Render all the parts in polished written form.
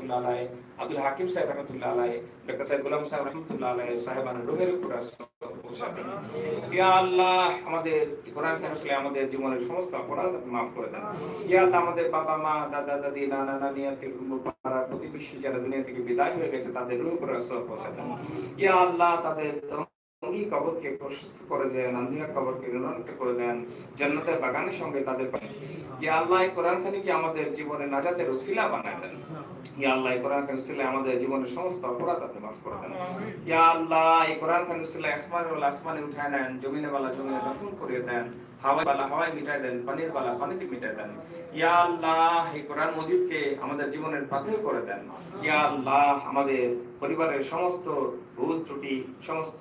রহমাতুল্লাহ আলাইহি, আব্দুল হাকিম সাহেব রহমাতুল্লাহ আলাইহি, ডক্টর সাইদ গোলাম সাহেব রহমাতুল্লাহ আলাইহি সাহেবানের রূহের উপর পৌঁছা দেন। ইয়া আল্লাহ, আমাদের কোরআন কারিমে আমাদের জীবনের সমস্ত অপরাধ মাফ করে দেন। ইয়া আল্লাহ, আমাদের বাবা মা, দাদা দাদি, নানা নানি, আত্মীয় পাড়া প্রতিবেশী যারা দুনিয়া থেকে বিদায় হয়ে গেছে তাদের রূহ উপর পৌঁছা দেন। ইয়া আল্লাহ, তাদের সঙ্গী কবরকে প্রশস্ত করে দেন, আন্ধিয়া কবরকে রোনান্বিত করে দেন, জান্নাতের বাগানের সঙ্গে তাদের পাশে। ইয়া আল্লাহ, এই কোরআন কারিমকে আমাদের জীবনে নাজাতের উসিলা বানায় দেন। ইয়া আল্লাহ, এই কোরআন কারিমের উসিলায় আমাদের জীবনের সমস্ত অপরাধ আপনি মাফ করে দেন। ইয়া আল্লাহ, এই কোরআন কারিমের উসিলায় আসমানে উঠায় নেন, জমিনে বালা জমিনে দফন করে দেন, হাওয়ায় বালা হাওয়ায় মিটায় দেন, পানির বালা পানিতে মিটায় দেন। ইয়া আল্লাহ, এই কোরআন মজিদকে আমাদের জীবনের পাথেয় করে দেন। ইয়া আল্লাহ, আমাদের পরিবারের সমস্ত ভুল ত্রুটি, সমস্ত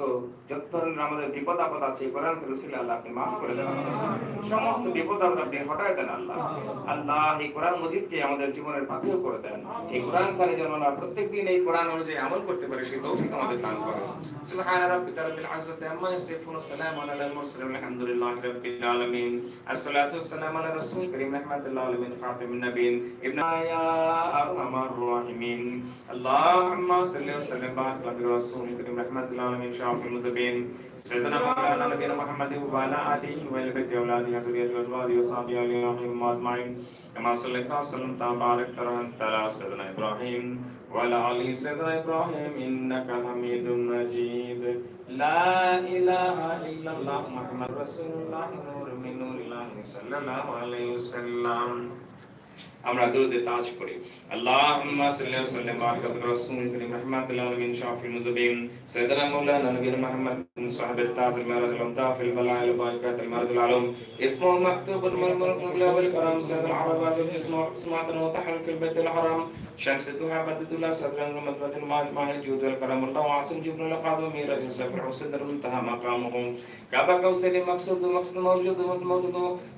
যত ধরনের আমাদের বিপদ আপদ আছে কোরআন কারিমের উসিলায় আল্লাহ আপনি মাফ করে দেন। সমস্ত বিপদ আপনি হটায় দেন আল্লাহ। আল্লাহ, এই কোরআন মজিদকে আমাদের জীবনের পাথেয় করে দেন। এই কোরআন কারিমে যেন আমরা প্রত্যেকদিন এই কোরআন অনুযায়ী আমল করতে পারি, সেই তৌফিক আমাদের দান করুন। সুবহান রাব্বিকা রাব্বিল ইজ্জাতি আম্মা ইয়াসিফুন ওয়া সালামুন আলাল মুরসালিন আলহামদুলিল্লাহি রাব্বিল আলামিন। আসসালাতু ওয়াসসালামু আলা রাসূলিল কারীম রাহমাতুল আলামিন খাতামিন নাবিয়্যিন ইবনে ইয়া আরহামার রাহিমিন। আল্লাহুম্মা সাল্লি ওয়া সাল্লিম বারাক আলা রাসূলিল কারীম রাহমাতুল আলামিন শাফিউল মুযতাবিন সাইয়্যিদানা মাওলানা নবিয়্যিনা মুহাম্মাদিন ওয়া আলা আলিহি ওয়া সাহবিহি ওয়া আওলাদিহি ওয়া যুররিyyatihi ওয়া azwajihi ওয়া sahbihi আজমাইন। কামা সাল্লাইতা ওয়া সাল্লামতা ওয়া বারাকতা আলা সাইয়্যিদিনা ইব্রাহিম ওয়া আলা আলি সাইয়্যিদিনা ইব্রাহিম ইন্নাকা হামিদুম মাজিদ। লা ইলাহা ইল্লাল্লাহ মুহাম্মাদুর রাসূলুল্লাহ নূরুম মিন নূরিল্লাহি সাল্লাল্লাহু আলাইহি ওয়াসাল্লাম। আমরা দুরূদে তাজ করি। আল্লাহুম্মা সাল্লি ওয়া সাল্লিম ওয়া বারিক আলা রাসূলিল কারীম রাহমাতুল আলামিন শাফিউল মুযতাবিন সাইয়্যিদানা মাওলানা নবিয়্যিনা Muhammad সাহাবাত Tajil Marajo al-mutafil balail barakat al-marad al-alam ismuhu maktubun mal-mulk wal karam sayyid al-arab wa jismu ismatan wa tahal fil bayt al-haram shamsatuha badullah sadran wa matwatin ma'al jud wal karam Allah wa asim jibril qadim miraj safar husayn al-muntaha maqamuhu kaba kawsali maqsud maqsad mawjud mawjud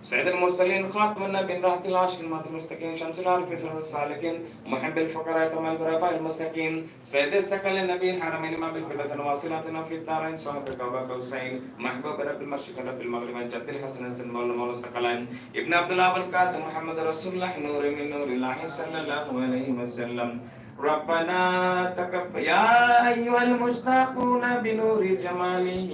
sayyid al-mursalin khatam an-nabiyyin rahmatil ashir mat mustaqim شمس العارفين السالكين محب الفقراء تمام الغرباء المساكين سيد الثقل النبي الحرمين ما بالقبة واصلاتنا في الدارين صاحب كعبة قوسين محبوب رب المشرق رب المغرب جد الحسن الحسن مولى الثقلين ابن عبد الله القاسم محمد رسول الله نور من نور الله صلى الله عليه وسلم ربنا تقبل يا أيها المشتاقون بنور جماله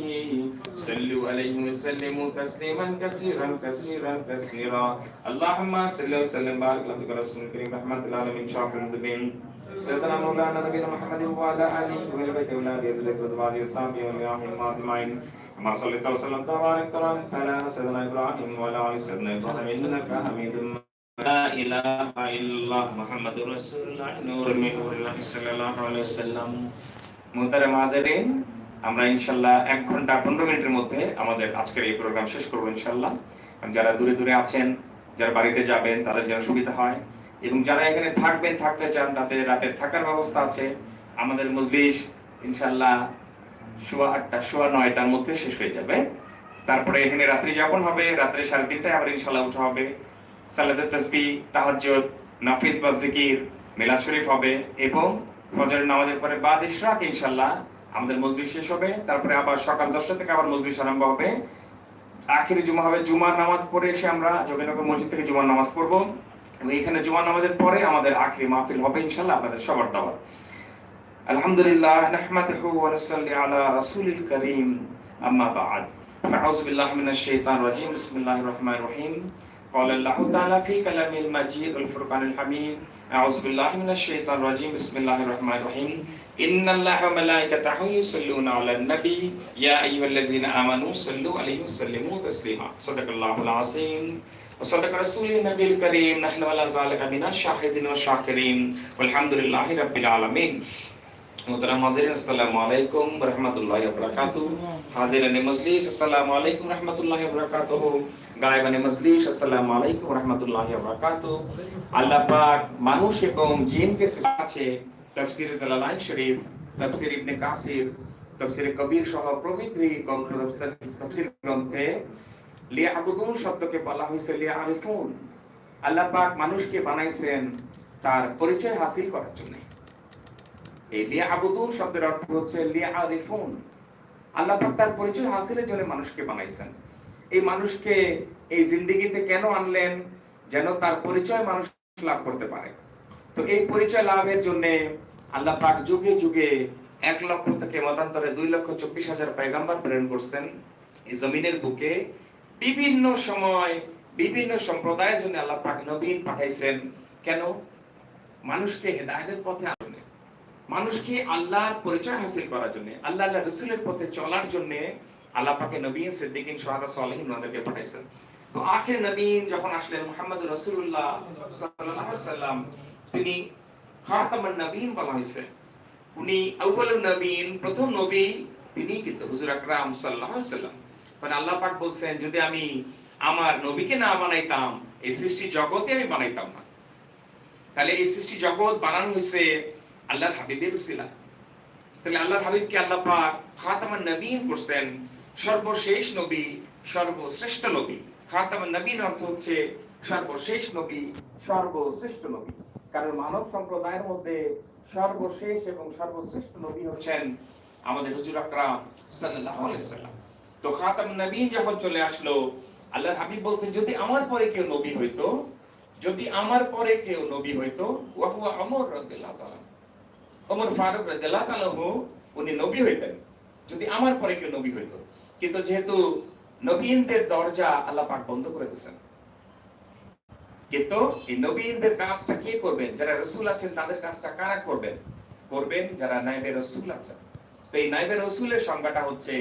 صلوا عليه وسلموا تسليما كثيرا كثيرا كثيرا اللهم صل وسلم وبارك على رسول الكريم رحمة العالمين شافع المذنبين سيدنا مولانا نبينا محمد وعلى آله وآل بيته وأولاده وأزواجه وصحبه وسلم أجمعين كما صليت وسلمت وباركت على سيدنا إبراهيم وعلى آل سيدنا إبراهيم إنك حميد مجيد لا إله إلا الله محمد رسول الله نور من نور الله صلى الله عليه وسلم মুহতারাম হাজিরিন, আমরা ইনশাআল্লাহ 1 ঘন্টা 15 মিনিটের মধ্যে আমাদের আজকের এই programme শেষ করব ইনশাআল্লাহ। যারা দূরে দূরে আছেন, যারা বাড়িতে যাবেন তাদের যেন সুবিধা হয়, এবং যারা এখানে থাকবেন থাকতে চান তাদের রাতের থাকার ব্যবস্থা আছে। আমাদের মজলিস ইনশাআল্লাহ 8:30 9:30টার মধ্যে শেষ হয়ে যাবে। তারপরে এখানে রাত্রি যাপন হবে, রাত্রে 3:30টায় আবার ইনশাআল্লাহ উঠা হবে। সালাতুত তাসবিহ, তাহাজ্জুদ, নাফিল বা জিকির, মিলাদ শরীফ হবে, এবং ফজরের নামাজের পরে বাদ ইশরাক ইনশাআল্লাহ আমাদের মজলিস শেষ হবে। তারপরে আবার সকাল 10টা থেকে আবার মজলিস আরম্ভ হবে। আখিরি জুমা হবে, জুমার নামাজ পড়ে এসে আমরা জগন্নাথ মসজিদ থেকে জুমার নামাজ পড়ব, এবং এখানে জুমার নামাজের পরে আমাদের আখিরি মাহফিল হবে ইনশাআল্লাহ আপনাদের সবার দাওয়াত। আলহামদুলিল্লাহ নাহমাদুহু ওয়া নুসাল্লি আলা রাসূলিল কারীম আম্মা বা'দ ফাউযু বিল্লাহি মিনাশ শাইতানির রাজীম বিসমিল্লাহির রহমানির রহিম قال الله تعالى في كلامه المجيد والفرقان الحميد أعوذ بالله من الشيطان الرجيم بسم الله الرحمن الرحيم إن الله وملائكته يصلون على النبي يا أيها الذين آمنوا صلوا عليه وسلموا تسليما صدق الله العظيم وصدق رسوله النبي الكريم نحن على ذلك من الشاهدين والشاكرين والحمد لله رب العالمين মুহতারাম হাজিরিন, আসসালামু আলাইকুম ওয়া রাহমাতুল্লাহি ওয়া বারাকাতুহু। হাজিরানে মজলিস, আসসালামু আলাইকুম ওয়া রাহমাতুল্লাহি ওয়া বারাকাতুহু। গায়বানে মজলিস, আসসালামু আলাইকুম ওয়া রাহমাতুল্লাহি ওয়া বারাকাতুহু। আল্লাহ পাক মানুষ এবং জিনকে আছে তাফসীর জালালাইন শরীফ, তাফসীর ইবনে কাসির, তাফসীর কবির সহ প্রভৃতি তাফসীর গ্রন্থে লিয়াবুদুন শব্দকে বলা হয়েছে লিয়ারিফুন। আল্লাহ পাক মানুষকে বানাইছেন তার পরিচয় হাসিল করার জন্য। এই লিয়াবুদুন শব্দের অর্থ হচ্ছে লিয়ারিফুন। আল্লাহ পাক তার পরিচয় হাসিলের জন্য মানুষকে বানাইছেন। এই মানুষকে এই জিন্দেগিতে কেন আনলেন? যেন তার পরিচয় মানুষ লাভ করতে পারে। তো তো এই পরিচয় লাভের জন্য আল্লাহ পাক যুগে যুগে 1 লক্ষ থেকে মতান্তরে 2,24,000 পয়গম্বর প্রেরণ করছেন এই জমিনের বুকে। বিভিন্ন সময় বিভিন্ন সম্প্রদায়ের জন্য আল্লাহ পাক নবী পাঠাইছেন। কেন? মানুষকে হেদায়েতের পথে আনতে, মানুষকে আল্লাহর পরিচয় হাসিল করার জন্য, আল্লাহ রাসূলের পথে চলার জন্য আল্লাহ পাকে নবী, সিদ্দিকিন, শুহাদা, সালেহিন ওনাদেরকে পাঠাইছেন। তো আখির নবী যখন আসলেন মুহাম্মদ রাসূলুল্লাহ সাল্লাল্লাহু আলাইহি ওয়াসাল্লাম, তিনি খাতামুন নবীন বলা হয়েছে। উনি আউয়ালুন নবীন, প্রথম নবী তিনি, কিন্তু হুজুর আকরাম সাল্লাল্লাহু আলাইহি ওয়াসাল্লাম। কারণ আল্লাহ পাক বলেন, যদি আমি আমার নবীকে না বানাইতাম এই সৃষ্টি জগতে আমি বানাইতাম না। তাহলে এই সৃষ্টি জগৎ বানানো হয়েছে আল্লাহর হাবিবের উসিলা। তাহলে আল্লাহর হাবিবকে আল্লাহ পাক খাতামুন নবীন করছেন, সর্বশেষ নবী, সর্বশ্রেষ্ঠ নবী। খাতামুন নবীন অর্থ হচ্ছে সর্বশেষ নবী, সর্বশ্রেষ্ঠ নবী। কারণ মানব সম্প্রদায়ের মধ্যে সর্বশেষ এবং সর্বশ্রেষ্ঠ নবী হচ্ছেন আমাদের হুজুর আকরাম সাল্লাল্লাহু আলাইহি ওয়াসাল্লাম। তো খাতামুন নবীন যখন চলে আসলো, আল্লাহর হাবিব বলছেন, যদি আমার পরে কেউ নবী হইতো, যদি আমার পরে কেউ নবী হইতো, ওয়া হুয়া ওমর রাদিয়াল্লাহু তাআলা, ওমর ফারুক রাদিয়াল্লাহু তাআলা, উনি নবী হইতেন যদি আমার পরে কেউ নবী হইতো। কিন্তু যেহেতু নবীনদের দরজা আল্লাহ পাক বন্ধ করে দিয়েছেন, কিন্তু এই নবীনদের কাজটা কে করবেন? যারা রাসূল আছেন তাদের কাজটা কারা করবেন? করবেন যারা নায়েবে রাসূল আছেন। তো এই নায়েবে রাসূলের সংজ্ঞাটা হচ্ছে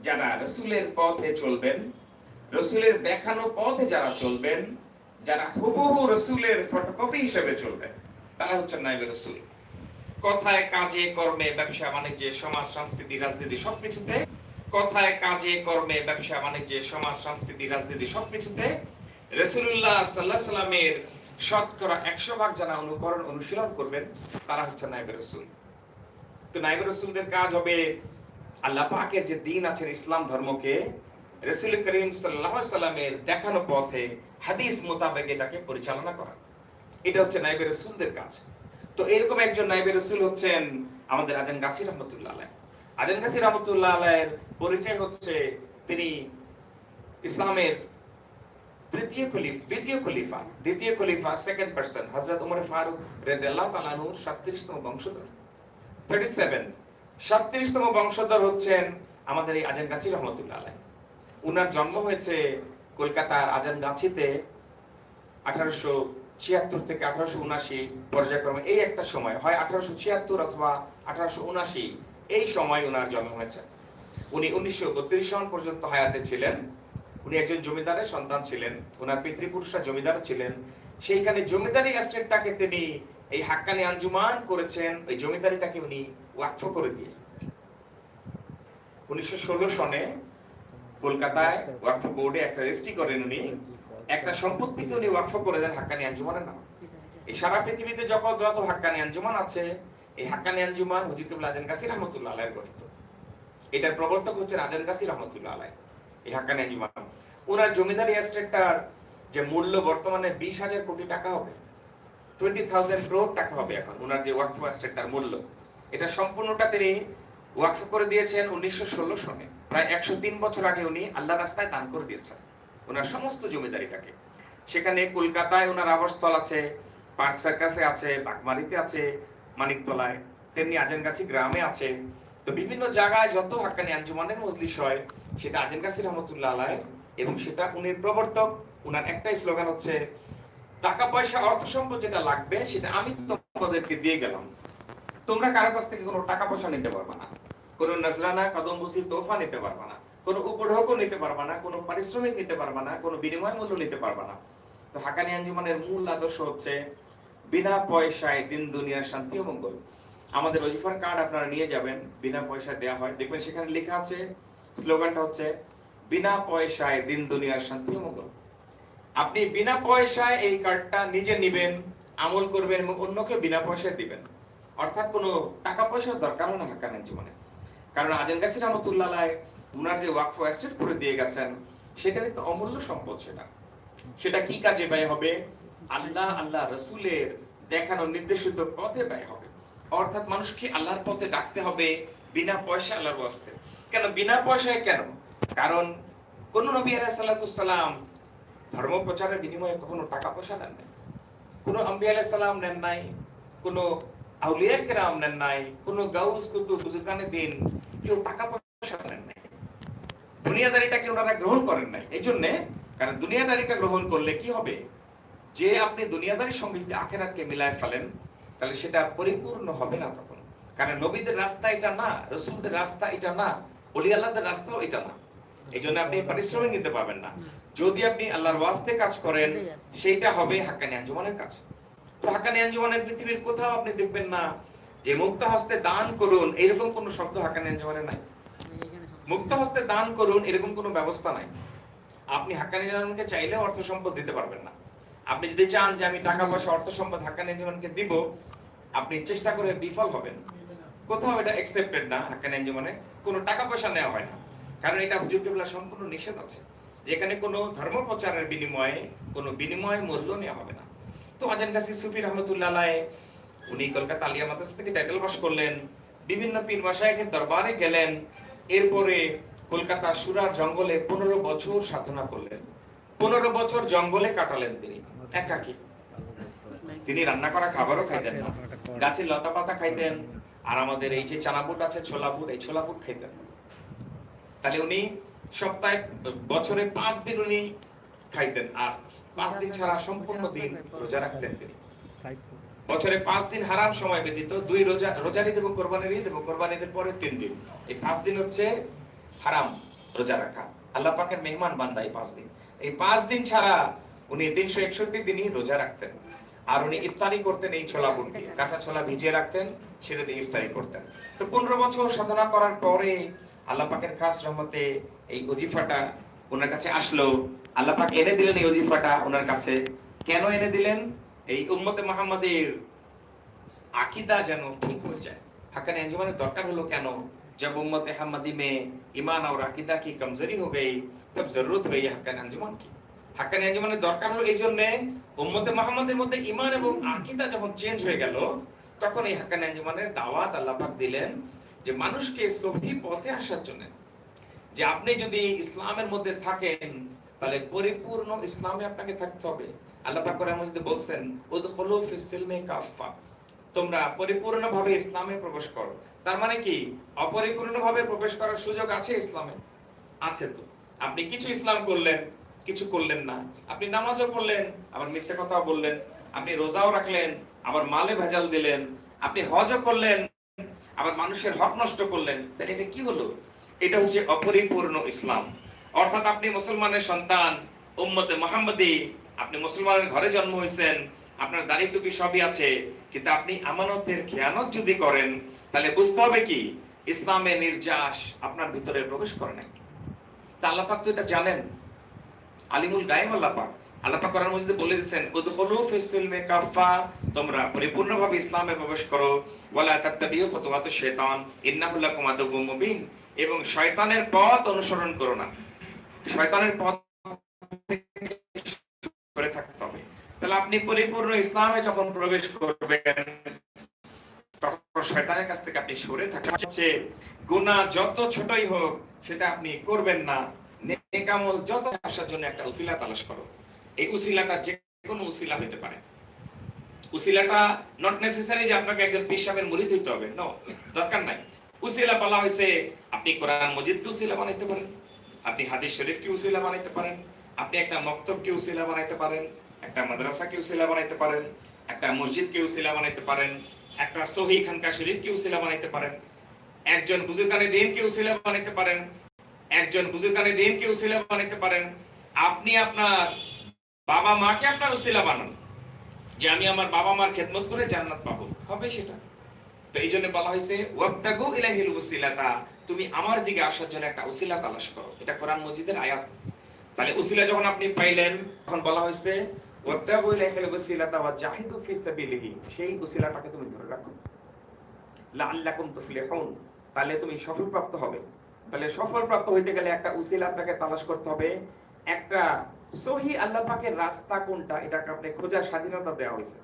যারা রাসূলের পথে চলবেন, রাসূলের দেখানো পথে যারা চলবেন, যারা হুবহু রাসূলের ফটোকপি হিসেবে চলবেন, তারা হচ্ছেন নায়েবে রাসূল। কথায়, কাজে, কর্মে, ব্যবসা বাণিজ্যে, সমাজ, সংস্কৃতি, রাজনীতি সবকিছুতে, কথায়, কাজে, কর্মে, ব্যবসা বাণিজ্যে, সমাজ, সংস্কৃতি, রাজনীতি সবকিছুতে রাসূলুল্লাহ সাল্লাল্লাহু আলাইহি সাল্লামের শতকরা 100 ভাগ যারা অনুকরণ অনুশীলন করবেন, তারা হচ্ছে নায়েবে রাসূল। তো নায়েবে রাসূলদের কাজ হবে আল্লাহ পাকের যে দ্বীন আছে ইসলাম ধর্মকে রাসূল করিম সাল্লাল্লাহু আলাইহি সাল্লামের দেখানো পথে হাদিস মোতাবেক এটাকে পরিচালনা করা। এটা হচ্ছে নায়েবে রাসূলদের কাজ। তো এরকম একজন নায়েবে রাসূল হচ্ছেন আমাদের আজান গাছী রাহমাতুল্লাহ আলাইহি। আজান গাছী রাহমাতুল্লাহ আলাইহির পরিচয় হচ্ছে তিনি ইসলামের দ্বিতীয় খলিফা, সেকেন্ড পারসন, হযরত ওমর ফারুক রাদিয়াল্লাহু তাআলা আনহু 37তম বংশধর। 37তম বংশধর হচ্ছেন আমাদের এই আজান গাছী রাহমাতুল্লাহ আলাইহি। উনার জন্ম হয়েছে কলকাতার আজান গাছীতে 1876 থেকে 1879 পর্যায়ক্রমে, এই একটা সময়, হয় 1876 অথবা 1879 এই সময় উনার জন্ম হয়েছে। উনি 1932 সন পর্যন্ত হায়াতে ছিলেন। উনি একজন জমিদারের সন্তান ছিলেন, ওনার পিতৃপুরুষরা জমিদার ছিলেন। সেইখানে জমিদারি এস্টেটটাকে তিনি এই হাক্কানি আঞ্জুমান করেছেন, ওই জমিদারিটাকে উনি ওয়াকফ করে দিয়ে 1916 সনে কলকাতায় ওয়াকফ বোর্ডে একটা রেজিস্ট্রি করেন। উনি একটা সম্পত্তিকে উনি ওয়াকফ করে দেন হাক্কানি আঞ্জুমানের নামে। এই সারা পৃথিবীতে যত হাক্কানি আঞ্জুমান আছে, এই হাক্কানি আঞ্জুমান হুজুর কিবলা আজান গাছী রাহমাতুল্লাহ আলাইহির গঠিত। এটার প্রবর্তক হচ্ছেন আজান গাছী রাহমাতুল্লাহ আলাইহি। এই হাক্কানি আঞ্জুমান, ওনার জমিদারি এস্টেটটার যে মূল্য বর্তমানে 20,000 কোটি টাকা হবে, 20,000 crore টাকা হবে এখন ওনার যে ওয়াকফ এস্টেটটার মূল্য। এটা সম্পূর্ণটা তিনি ওয়াকফ করে দিয়েছেন 1916 সনে। প্রায় 103 বছর আগে উনি আল্লাহর রাস্তায় দান করে দিয়েছেন ওনার সমস্ত জমিদারিটাকে। সেখানে কলকাতায় ওনার আবাসস্থল আছে, পার্ক সার্কাসে আছে, বাগমারিতে আছে, মানিকতলায়, তেমনি আজানগাছি গ্রামে আছে। তো বিভিন্ন জায়গায় যত হাক্কানি আঞ্জুমানের মজলিস হয়, সেটা আজান গাছী রাহমাতুল্লাহ আলাইহি, এবং সেটা উনির প্রবর্তক। উনার একটাই স্লোগান হচ্ছে, টাকা পয়সা অর্থ সম্পদ যেটা লাগবে সেটা আমি তোমাদেরকে দিয়ে গেলাম, তোমরা কারো কাছ থেকে কোনো টাকা পয়সা নিতে পারবে না, কোনো নজরানা, কদমবুসি, তোহফা নিতে পারবে না, কোনো উপঢৌকন নিতে পারবে না, কোনো পারিশ্রমিক নিতে পারবে না, কোনো বিনিময় মূল্য নিতে পারবে না। তো হাক্কানি আঞ্জুমানের মূল আদর্শ হচ্ছে বিনা পয়সায় দিন দুনিয়ার শান্তি ও মঙ্গল। আমাদের ওজিফার কার্ড আপনারা নিয়ে যাবেন, বিনা পয়সায় দেয়া হয়, দেখবেন সেখানে লেখা আছে, স্লোগানটা হচ্ছে বিনা পয়সায় দিন দুনিয়ার শান্তি ও মঙ্গল। আপনি বিনা পয়সায় এই কার্ডটা নিজে নেবেন, আমল করবেন এবং অন্যকে বিনা পয়সায় দিবেন। অর্থাৎ কোনো টাকা পয়সার দরকার না হাক্কানি আঞ্জুমানে। কারণ আজান গাছী রাহমাতুল্লাহ আলাইহি উনার যে ওয়াকফ এস্টেট করে দিয়ে গেছেন, সেটারই তো অমূল্য সম্পদ। সেটা কি কাজে ব্যয় হবে? আল্লাহ রাসূলের দেখানো নির্দেশিত পথে ব্যয় হবে। অর্থাৎ মানুষকে আল্লাহর পথে ডাকতে হবে বিনা পয়সা, আল্লাহর ওয়াস্তে। কেন বিনা পয়সায়? কেন? কারণ কোন নবী আলাইহিস সালাতু সালাম ধর্ম প্রচারের বিনিময়ে কখনো টাকা পয়সা নেন নাই, কোন আম্বিয়া আলাইহিস সালাম নেন নাই, কোনো আউলিয়া কেরাম নেন নাই, কোনো গাউস কুতুব বুজুর্গানে দিন কেউ টাকা পয়সা নেন নাই, দুনিয়াদারিটাকে ওনারা গ্রহণ করেন নাই। এই জন্য, কারণ দুনিয়াদারিকে গ্রহণ করলে কি হবে, যে আপনি দুনিয়াদারির সঙ্গে যদি আখিরাতকে মিলায় ফেলেন তাহলে সেটা পরিপূর্ণ হবে না তখন। কারণ নবীদের রাস্তা এটা না, রাসূলদের রাস্তা এটা না, ওলি আল্লাহদের রাস্তাও এটা না। এই জন্য আপনি পারিশ্রমিক নিতে পারবেন না। যদি আপনি আল্লাহর ওয়াস্তে কাজ করেন সেইটা হবে হাক্কানি আঞ্জুমানের কাজ। তো হাক্কানি আঞ্জুমানের পৃথিবীর কোথাও আপনি দেখবেন না যে মুক্ত হস্তে দান করুন এরকম কোনো শব্দ হাক্কানি আঞ্জুমানে নাই। মুক্ত হস্তে দান করুন এরকম কোনো ব্যবস্থা নাই। আপনি হাক্কানি আঞ্জুমানকে চাইলে অর্থ সম্পদ দিতে পারবেন না। আপনি যদি চান যে আমি টাকা পয়সা অর্থ সম্পদ হাক্কানি আঞ্জুমানকে দিব, আপনি চেষ্টা করে বিফল হবেন। কোথাও এটা অ্যাকসেপ্টেড না, হাক্কানি আঞ্জুমানে কোনো টাকা পয়সা নেওয়া হয় না। কারণ এটা হুজুর কিবলা সম্পূর্ণ নিষেধ আছে, যেখানে কোনো ধর্ম প্রচারের বিনিময়ে কোনো বিনিময় মূল্য নেওয়া হবে না। তো আজান গাছি সুফি রহমতুল্লাহ আলাইহি উনি কলকাতা আলিয়া মাদ্রাসা থেকে টাইটেল পাস করলেন, বিভিন্ন পীর মাশায়েখের দরবারে গেলেন, এরপরে কলকাতা সুরার জঙ্গলে 15 বছর সাধনা করলেন। 15 বছর জঙ্গলে কাটালেন তিনি একাকী। তিনি রান্না করা খাবারও খাইতেন না, গাছের লতা পাতা খাইতেন, আর আমাদের এই যে চানাপুট আছে ছোলা বুট, এই ছোলা বুট খাইতেন। তাহলে উনি সপ্তাহে বছরে 5 দিন উনি খাইতেন, আর 5 দিন ছাড়া সম্পূর্ণ দিন রোজা রাখতেন তিনি। বছরে 5 দিন হারাম সময় ব্যতীত 2 রোজার ঈদ এবং কোরবানির ঈদ এবং কোরবানির ঈদের পরে 3 দিন, এই 5 দিন হচ্ছে হারাম রোজা রাখা। আল্লাহ পাকের মেহমান বান্দা এই 5 দিন। এই 5 দিন ছাড়া উনি 361 দিনই রোজা রাখতেন। আর উনি ইফতারি করতেন এই ছোলা বুট দিয়ে, কাঁচা ছোলা ভিজিয়ে রাখতেন, সেটা দিয়ে ইফতারি করতেন। তো 15 বছর সাধনা করার পরে আল্লাহ পাকের খাস রহমতে এই ওজিফাটা ওনার কাছে আসলো। আল্লাহ পাক এনে দিলেন এই ওজিফাটা ওনার কাছে। কেন এনে দিলেন? এই উম্মতে মুহাম্মাদের আকীদা যেন ঠিক হয়ে যায়। হাক্কানি আঞ্জুমানের দরকার হলো কেন? जब उम्मत मुहम्मदी में ईमान और अकीदा की कमजोरी हो गई तब जरूरत हुई हक्कानी अंजुमान की। হাক্কানি আঞ্জুমানের দরকার হলো এই জন্য, উম্মতে মুহাম্মাদের মধ্যে ঈমান এবং আকীদা যখন চেঞ্জ হয়ে গেল তখন এই হাক্কানি আঞ্জুমানের দাওয়াত আল্লাহ পাক দিলেন যে মানুষকে সহি পথে আসার জন্য। যে আপনি যদি ইসলামের মধ্যে থাকেন তাহলে পরিপূর্ণ ইসলামে আপনাকে থাকতে হবে। আল্লাহ পাক কোরআন মাজিদে বলেন উদখুলু ফিস সিলমি কাফা, তোমরা পরিপূর্ণভাবে ইসলামে প্রবেশ করো। তার মানে কি অপরিপূর্ণভাবে প্রবেশ করার সুযোগ আছে ইসলামে? আছে। তো আপনি কিছু ইসলাম করলেন, কিছু করলেন না। আপনি নামাজও পড়লেন আবার মিথ্যা কথাও বললেন, আপনি রোজাও রাখলেন আবার মালে ভেজাল দিলেন, আপনি হজও করলেন আবার মানুষের হক নষ্ট করলেন। তাহলে এটা কি হলো? এটা হচ্ছে অপরিপূর্ণ ইসলাম। অর্থাৎ আপনি মুসলমানের সন্তান, উম্মতে মুহাম্মাদি, আপনি মুসলমানের ঘরে জন্ম হয়েছেন, আপনার দাড়ি টুপি সবই আছে, কিন্তু আপনি আমানতের খেয়ানত যদি করেন তাহলে বুঝতে হবে কি ইসলামে নির্যাস আপনার ভিতরে প্রবেশ করে নাই। তা আল্লাহ পাক তো এটা জানেন, আলিমুল গায়ব আল্লাহ পাক। আল্লাহ পাক কোরআন মাজিদে বলে দিয়েছেন উদখুলু ফিস সিলমি কাফা, তোমরা পরিপূর্ণভাবে ইসলামে প্রবেশ করো। ওয়ালা তাত্তাবিউ খুতুওয়াতুশ শাইতান ইন্নাহু লাকুম আদুউম মুবিন, এবং শয়তানের পথ অনুসরণ করো না। শয়তানের পথ করে থাকতে হবে। তাহলে আপনি পরিপূর্ণ ইসলামে যখন প্রবেশ করবেন তখন শয়তানের কাছ থেকে আপনি সরে থাকবেন। হচ্ছে গুনাহ যত ছোটই হোক সেটা আপনি করবেন না। নেক আমল যত আসার জন্য একটা উসিলা তালাশ করো। এই উসিলাটা যে কোনো উসিলা হতে পারে। উসিলাটা নট নেসেসারি যে আপনাকে একজন পীর সাহেবের মুরিদ হইতে হবে, নো, দরকার নাই। উসিলা বলা হয়েছে আপনি কোরআন মজিদকে উসিলা বানাইতে পারেন, আপনি হাদিস শরীফকে উসিলা বানাইতে পারেন, আপনি একটা মক্তবকে উসিলা বানাইতে পারেন, একটা মাদ্রাসাকে উসিলা বানাইতে পারেন, একটা মসজিদকে উসিলা বানাইতে পারেন, একটা সহি খানকা শরীফকে উসিলা বানাইতে পারেন, একজন বুজুর্গানে দ্বীনকে উসিলা বানাইতে পারেন, একজন বুজুর্গানে দ্বীনকে উসিলা বানাইতে পারেন। আপনি আপনার বাবা মাকে আপনার উসিলা বানান যে আমি আমার বাবা মার খেদমত করে জান্নাত পাবো, হবে সেটা। তো এই জন্য বলা হয়েছে ওয়াবতাগু ইলাইহিল ওসিলাতা, তুমি আমার দিকে আসার জন্য একটা উসিলা তালাশ করো। এটা কোরআন মজিদের আয়াত। তাহলে উসিলা যখন আপনি পাইলেন তখন বলা হয়েছে ওয়াবতাগু ইলাইহিল ওসিলাতা ওয়া জাহিদু ফি সাবিলিহি, সেই উসিলাটাকে তুমি ধরে রাখো লাআল্লাকুম তুফলিহুন, তাহলে তুমি সফলপ্রাপ্ত হবে। তাহলে সফলপ্রাপ্ত হইতে গেলে একটা উসিলা আপনাকে তালাশ করতে হবে। একটা সহি আল্লাহ পাকের রাস্তা কোনটা এটাকে আপনি খোঁজার স্বাধীনতা দেওয়া হয়েছে।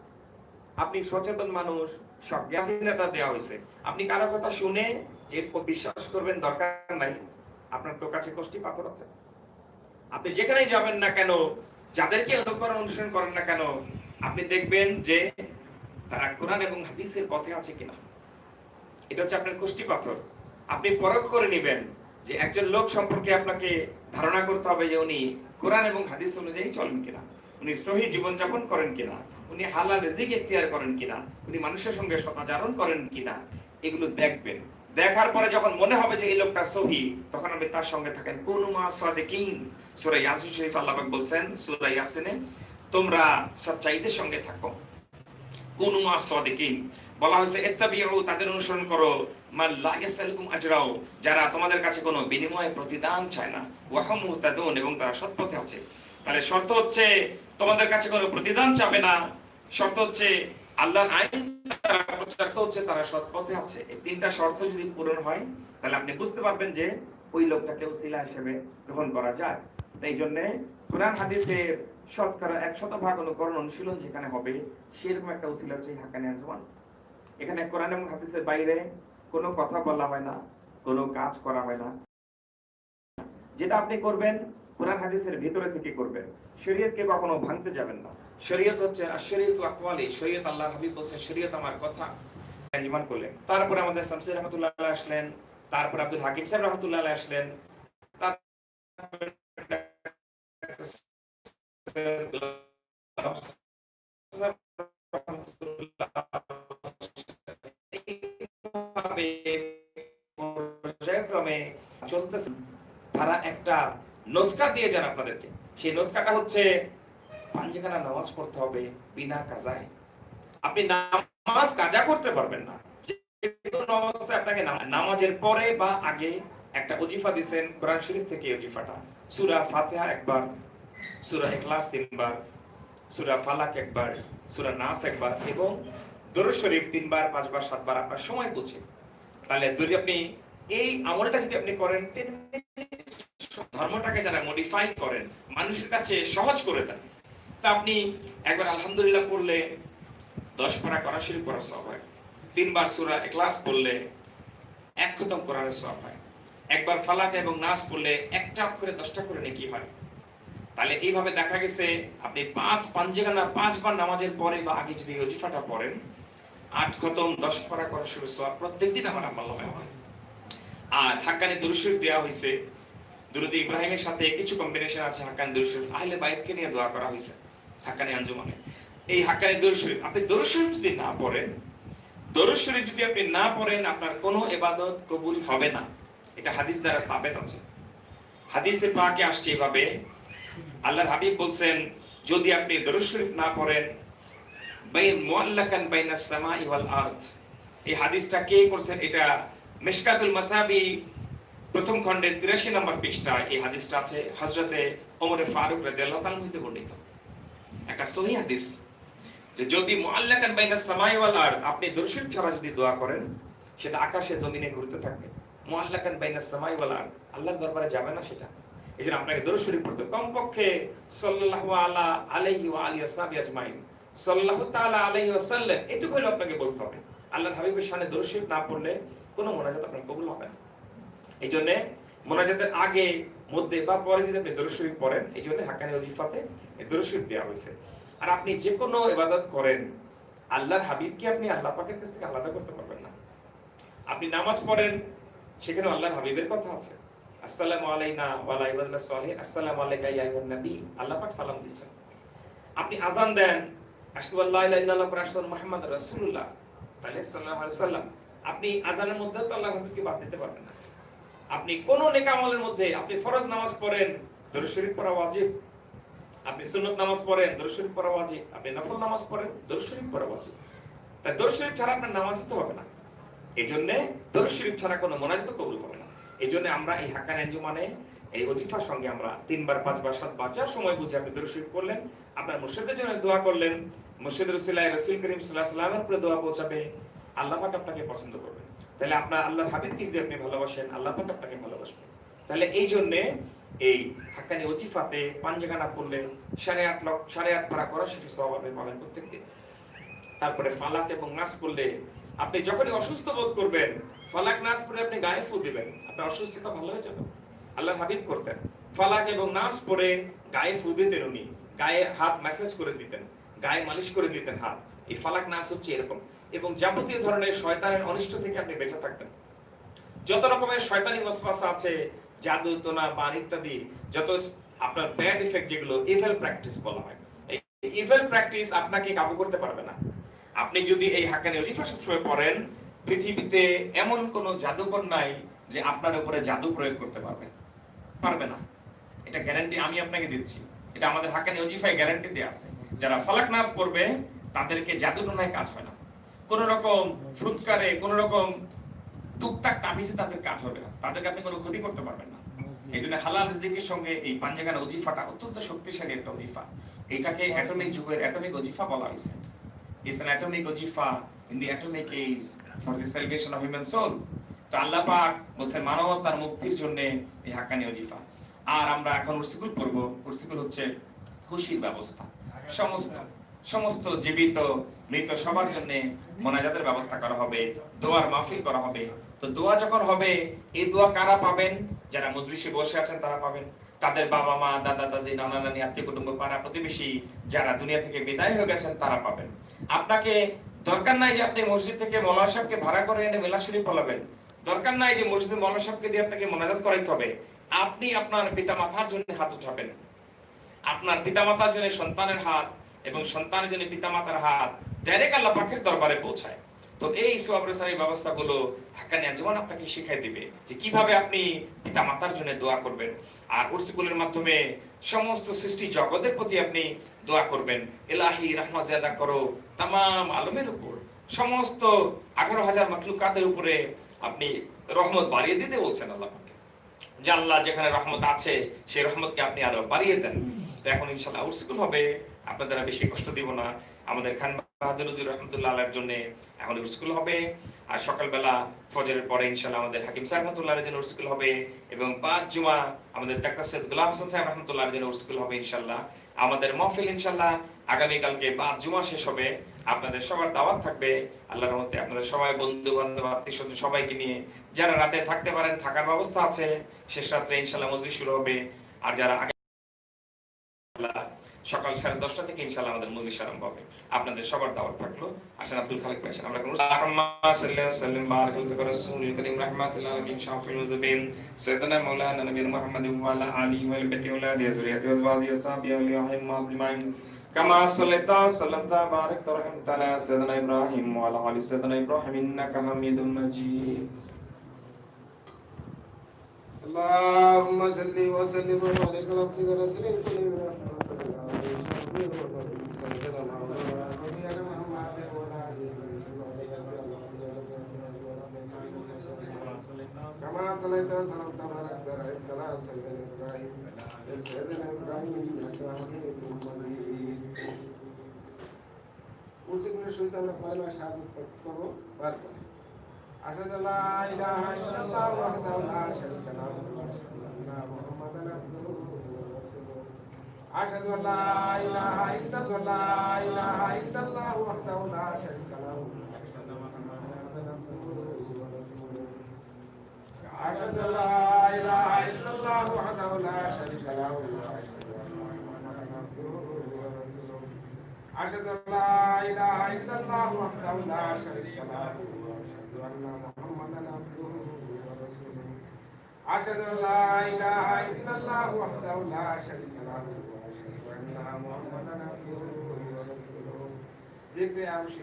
আপনি সচেতন মানুষ, স্বাধীনতা দেওয়া হয়েছে। আপনি কারো কথা শুনে যে বিশ্বাস করবেন দরকার নাই, আপনার তো কাছে কষ্টি পাথর আছে। আপনি যেখানেই যাবেন না কেন, যাদেরকে অনুকরণ অনুসরণ করেন না কেন, আপনি দেখবেন যে তারা কোরআন এবং হাদিসের পথে আছে কিনা। এটা হচ্ছে আপনার কোষ্ঠী পাথর। আপনি পরখ করে নেবেন যে একজন লোক সম্পর্কে আপনাকে ধারণা করতে হবে যে উনি কোরআন এবং হাদিস অনুযায়ী চলেন কিনা, উনি সহি জীবনযাপন করেন কিনা, উনি হালাল রিজিক ইখতিয়ার করেন কিনা, উনি মানুষের সঙ্গে সদাচরণ করেন কিনা, এগুলো দেখবেন। দেখার পরে যখন মনে হবে যে এই লোকটা সহি, তখন আপনি তার সঙ্গে থাকেন। কুনু মা সাদিকিন, সূরা ইয়াসিন শরীফ আল্লাহ পাক বলেন সূরা ইয়াসিনে, তোমরা সচ্চাইদের সঙ্গে থাকো। কুনু মা সাদিকিন বলা হয়েছে ইত্তাবিউ, তাদের অনুসরণ করো, মান লা ইয়াসালুকুম আজরাও, যারা তোমাদের কাছে কোনো বিনিময়ে প্রতিদান চায় না, ওয়া হুম মুহতাদুন, এবং তারা সৎপথে আছে। তাহলে শর্ত হচ্ছে তোমাদের কাছে কোনো প্রতিদান চাবে না, শর্ত হচ্ছে আল্লাহর আইন তারা প্রচার করছে, তারা সৎপথে আছে। এই তিনটা শর্ত যদি পূরণ হয় তাহলে আপনি বুঝতে পারবেন যে ওই লোকটাকে ওসিলা হিসেবে গ্রহণ করা যায়। এই জন্য কোরআন হাদিসের শতকরা 100% অনুকরণ অনুশীলন যেখানে হবে, সেরকম একটা ওসিলা হচ্ছে হাক্কানি আঞ্জুমান। এখানে কোরআন এবং হাদিসের বাইরে কোনো কথা বলা হয় না, কোনো কাজ করা হয় না। যেটা আপনি করবেন কোরআন হাদিসের ভিতরে থেকে করবেন। শরীয়তকে কখনো ভাঙতে যাবেন না। শরীয়ত হচ্ছে আশ-শরীয়তু আকওয়ালি, শরীয়ত আল্লাহর হাবিব বলেছেন শরীয়ত আমার কথা আঞ্জুমান করলেন। তারপরে আমাদের শামসী রাহমাতুল্লাহ আলাইহি আসলেন, তারপর আব্দুল হাকিম সাহেব রাহমাতুল্লাহ আলাইহি আসলেন, তারপর পর্যায়ক্রমে চলতেছে। তারা একটা নস্কা দিয়ে যান আপনাদেরকে। সেই নস্কাটা হচ্ছে পাঁচখানা নামাজ পড়তে হবে বিনা কাজায়। আপনি নামাজ কাজা করতে পারবেন না, যে কোনো অবস্থায় আপনাকে নামাজের পরে বা আগে একটা ওজিফা দিবেন। কোরআন শরীফ থেকে ওজিফাটা সূরা ফাতিহা একবার, সূরা ইখলাস 3 বার, সূরা ফালাক একবার, সূরা নাস একবার, এবং দরুদ শরীফ 3 বার, 5 বার, 7 বার আপনার সময় বুঝে। তাহলে যদি আপনি এই আমলটা যদি আপনি করেন, ধর্মটাকে যারা মডিফাই করেন, মানুষের কাছে সহজ করে দেন, তা আপনি একবার আলহামদুলিল্লাহ পড়লে 10 পারা কোরআন শরীফ পড়ার সওয়াব হয়। 3 বার সূরা ইখলাস পড়লে 1 খতম কোরআনের সওয়াব হয়। একবার ফালাক এবং নাস পড়লে একটা অক্ষরে 10টা করে নেকি হয়। তাহলে এইভাবে দেখা গেছে আপনি 5 বার নামাজের পরে বা আগে যদি ওজিফাটা পড়েন, 8 খতম 10 পারা কোরআন শরীফ সওয়াব প্রত্যেকদিন আমার আমলনামায় হয়। আর হাক্কানি দুরূদ শরীফ দেয়া হয়েছে, দুরূদ ইব্রাহিমের সাথে কিছু কম্বিনেশন আছে। হাক্কানি দুরূদ শরীফ আহলে বাইতকে নিয়ে দোয়া করা হয়েছে হাক্কানি আঞ্জুমানে। এই হাক্কানি দুরূদ শরীফ আপনি দুরূদ শরীফ যদি না পড়েন, দুরূদ শরীফ যদি আপনি না পড়েন, আপনার কোনো ইবাদত কবুল হবে না। এটা হাদিস দ্বারা সাবিত আছে। হাদিসে পাকে আসছে এভাবে, আল্লাহর হাবিব বলছেন যদি আপনি দুরূদ শরীফ না পড়েন, বাইন মুআল্লাকান বাইনাস সামাই ওয়াল আরদ। এই হাদিসটা কে করছেন? এটা মিশকাতুল মাসাবি প্রথম খণ্ডের 83 নম্বর পৃষ্ঠায় এই হাদিসটা আছে। হযরতে ওমর ফারুক রাদিয়াল্লাহু তাআলা হতে বর্ণিত একটা সহিহ হাদিস, যে যদি মুআল্লাকান বাইনাস সামাই ওয়াল আরদ, আপনি দুরূদ শরীফ ছাড়া যদি দোয়া করেন, সেটা আকাশে জমিনে ঘুরতে থাকবে। মুআল্লাকান বাইনাস সামাই ওয়াল আরদ, আল্লাহর দরবারে যাবে না সেটা। এজন্য আপনাকে দুরূদ শরীফ পড়তে কমপক্ষে সাল্লাল্লাহু আলাইহি ওয়া আলিহি ওয়াসাহবিহি আজমাইন, সাল্লাল্লাহু তাআলা আলাইহি ওয়াসাল্লাম, এটুকু হলো আপনাকে বলতে হবে। আল্লাহর হাবিবের শানে দুরূদ শরীফ না পড়লে কোনো মুনাজাত আপনার কবুল হবে না। এইজন্য মুনাজাতের আগে, মধ্যে বা পরে যদি আপনি দুরূদ শরীফ পড়েন, এইজন্য হাক্কানি ওজিফাতে এই দুরূদ শরীফ দেওয়া হয়েছে। আর আপনি যে কোনো ইবাদত করেন, আল্লাহর হাবিবকে আপনি আল্লাহ পাকের কাছ থেকে আলাদা করতে পারবেন না। আপনি নামাজ পড়েন, সেখানে আল্লাহর হাবিবের কথা আছে, আসসালামু আলাইনা ওয়া আলা ইবাদিল্লাহ সালিহিন, আসসালামু আলাইকা ইয়া আইয়ুহান নবী, আল্লাহ পাক সালাম দিচ্ছেন। আপনি আযান দেন, আশহাদু আল্লা ইলাহা ইল্লাল্লাহ ওয়া আশহাদু মুহাম্মাদুর রাসূলুল্লাহ সাল্লাল্লাহু আলাইহি ওয়াসাল্লাম, আপনি আযানের মধ্যে তো আল্লাহর হাবিবকে বাদ দিতে পারবেন না। আপনি কোন নেক আমলের মধ্যে, আপনি ফরজ নামাজ পড়েন, দুরূদ শরীফ পড়া ওয়াজিব। আপনি সুন্নাত নামাজ পড়েন, দুরূদ শরীফ পড়া ওয়াজিব। আপনি নফল নামাজ পড়েন, দুরূদ শরীফ পড়া ওয়াজিব। তাই দুরূদ শরীফ ছাড়া আপনার নামাজ তো হবে না। এইজন্য দুরূদ শরীফ ছাড়া কোনো মুনাজাত কবুল হবে না। এইজন্য আমরা এই হাক্কানি আঞ্জুমানে এই ওজিফার সঙ্গে আমরা 3 বার, 5 বার, 7 বার, যার সময় বুঝে আপনি দুরূদ শরীফ পড়লেন, আপনার মুর্শিদের জন্য দোয়া করলেন, মুর্শিদের উসিলায় রাসূল করিম সাল্লাল্লাহু আলাইহি ওয়াসাল্লামের উপরে দোয়া পৌঁছাবে, আল্লাহ পাক আপনাকে পছন্দ করবেন। তাহলে আপনার আল্লাহর হাবিবকে যদি আপনি ভালোবাসেন, আল্লাহ পাক আপনাকে ভালোবাসবেন। তাহলে এই জন্য এই হাক্কানি ওজিফাতে পাঞ্জেগানা পড়লে 8.5 পারা কোরআন শরীফ সওয়াব আপনি পাবেন প্রত্যেকদিন। তারপরে ফালাক এবং নাস পড়লে আপনি যখনই অসুস্থ বোধ করবেন, ফালাক নাস পড়ে আপনি গায়ে ফু দিবেন, আপনার অসুস্থতা ভালো হয়ে যাবে। আল্লাহর হাবিব করতেন, ফালাক এবং নাস পড়ে গায়ে ফু দিতেন, উনি গায়ে হাত ম্যাসাজ করে দিতেন, গায়ে মালিশ করে দিতেন হাত, এই ফালাক নাস হচ্ছে এরকম। এবং যাবতীয় ধরনের শয়তানের অনিষ্ট থেকে আপনি বেঁচে থাকবেন। যত রকমের শয়তানি ওয়াসওয়াসা আছে, জাদু টোনা বান ইত্যাদি, যত আপনার ব্যাড ইফেক্ট যেগুলো ইভিল প্র্যাকটিস বলা হয়, এই ইভিল প্র্যাকটিস আপনাকে কাবু করতে পারবে না। আপনি যদি এই হাক্কানি ওজিফা সবসময় পড়েন, পৃথিবীতে এমন কোন জাদুকর নাই যে আপনার উপরে জাদু প্রয়োগ করতে পারবে না। এটা গ্যারান্টি আমি আপনাকে দিচ্ছি। এটা আমাদের হাক্কানি ওজিফায় গ্যারান্টি দেয়া আছে। যারা ফালাক নাস পড়বে তাদেরকে জাদু টোনায় কাজ হয় না, কোন রকম ফুৎকারে, কোন রকম টুকটাক তাবিজে তাদের কাজ হবে না, তাদেরকে আপনি কোনো ক্ষতি করতে পারবেন না। এই জন্য হালাল রিজিকের সঙ্গে এই পাঞ্জাগানা ওজিফাটা অত্যন্ত শক্তিশালী একটা ওজিফা। এটাকে অ্যাটমিক যুগের অ্যাটমিক ওজিফা বলা হয়েছে। It's an atomic ওজিফা in the atomic age for the salvation of human soul. তো আল্লাহ পাক বলেন মানবতার মুক্তির জন্য এই হাক্কানি ওজিফা। আর আমরা এখন উরসিকুল পড়ব। উরসিকুল হচ্ছে খুশির ব্যবস্থা। সমস্ত জীবিত মৃত সবার জন্য মোনাজাতের ব্যবস্থা করা হবে, দোয়ার মাহফিল করা হবে। তো দোয়া যখন হবে, এই দোয়া কারা পাবেন? যারা মজলিসে বসে আছেন তারা পাবেন, তাদের বাবা মা, দাদা দাদি, নানা নানি, আত্মীয় কুটুম্ব, পাড়া প্রতিবেশী যারা দুনিয়া থেকে বিদায় হয়ে গেছেন তারা পাবেন। আপনাকে দরকার নাই যে আপনি মসজিদ থেকে মৌলানা সাহেবকে ভাড়া করে এনে মিলাদ শরীফ পড়াবেন, দরকার নাই যে মসজিদে মৌলানা সাহেবকে দিয়ে আপনাকে মোনাজাত করাইতে হবে। আপনি আপনার পিতামাতার জন্য হাত উঠাবেন, আপনার পিতামাতার জন্য সন্তানের হাত এবং সন্তানের জন্য পিতামাতার হাত ডাইরেক্ট আল্লাহ পাকের দরবারে পৌঁছায়। তো এই সোয়াবরেসারি ব্যবস্থাগুলো হাক্কানি আঞ্জুমান আপনাকে শিখাই দিবে যে কিভাবে আপনি পিতামাতার জন্য দোয়া করবেন। আর উরসিকুলের মাধ্যমে সমস্ত সৃষ্টি জগতের প্রতি আপনি দোয়া করবেন। ইলাহি রাহমাত জিয়াদা করো তামাম আলমের উপর, সমস্ত 18,000 মাখলুকাতের উপরে আপনি রহমত বাড়িয়ে দিতে বলছেন আল্লাহ পাক। যে আল্লাহ যেখানে রহমত আছে সেই রহমতকে আপনি আরো বাড়িয়ে দেন। তো এখন ইনশাআল্লাহ উরসিকুল হবে, আপনাদের বেশি কষ্ট দিব না। আমাদের খান বাহাদুর হুজুর রাহমাতুল্লাহ আলাইহির জন্য এখন উরসিকুল হবে। আর সকালবেলা ফজরের পরে ইনশাআল্লাহ আমাদের হাকিম সাহেব রাহমাতুল্লাহর জন্য উরসিকুল হবে। এবং 5 জুমা আমাদের ডাক্তার সৈয়দ গোলাম হাসান সাহেব রাহমাতুল্লাহর জন্য উরসিকুল হবে ইনশাআল্লাহ। আমাদের মাহফিল ইনশাআল্লাহ আগামী কালকে 5 জুমা শেষ হবে। আপনাদের সবার দাওয়াত থাকবে আল্লাহর রহমতে। আপনাদের সবাই বন্ধু বান্ধব আত্মীয় স্বজন সবাইকে নিয়ে, যারা রাতে থাকতে পারেন থাকার ব্যবস্থা আছে, শেষ রাত্রে ইনশাআল্লাহ মজলিস শুরু হবে। আর যারা সকাল 10:30 থেকে ইনশাআল্লাহ আমাদের মজলিস আরম্ভ হবে। আপনাদের সবার দাওয়াত থাকলো। আসেন আব্দুল খালেক ভাই, আমরা কোন আল্লাহুম্মা সাল্লি ওয়া সাল্লিম বারাক আলা রাসূলিল কারীম রাহমাতুল আলামিন শাফিউল মুযবিন সাইয়্যিদানা মাওলানা নবিয়্যিনা মুহাম্মাদিন ওয়া আলা আলিহি ওয়া সাহবিহি ওয়া আলা যুররিয়াতিহি ওয়া আজওয়াজিহি ওয়া সাহবিহি ওয়া আলিহি আজমাইন কামা সাল্লাইতা সাল্লামতা বারাকতা ওয়া রাহমাতা আলা সাইয়্যিদিনা ইব্রাহিম ওয়া আলা আলি সাইয়্যিদিনা ইব্রাহিম ইন্নাকা হামিদুম মাজিদ। اللهم صل وسلم وبارك على عبدك ورسولك كما صليت وسلمت وباركت على سيدنا ابراهيم انك حميد مجيد। উরসিকুলের সহিত আমরা পয়লা শাহাদাত পাঠ করব বারবার। أشهد أن لا إله إلا الله وحده لا شريك له وأشهد أن محمدا عبده ورسوله. أشهد أن لا إله إلا الله لا إله إلا الله وحده لا شريك له وأشهد أن محمدا عبده ورسوله. أشهد أن لا إله إلا الله وحده لا شريك له وأشهد أن محمدا عبده ورسوله. أشهد أن لا إله إلا الله وحده لا شريك له أن محمدا عبده ورسوله. أشهد أن لا إله إلا الله وحده لا شريك له وأشهد أن محمدا عبده ورسوله. ذكر عرش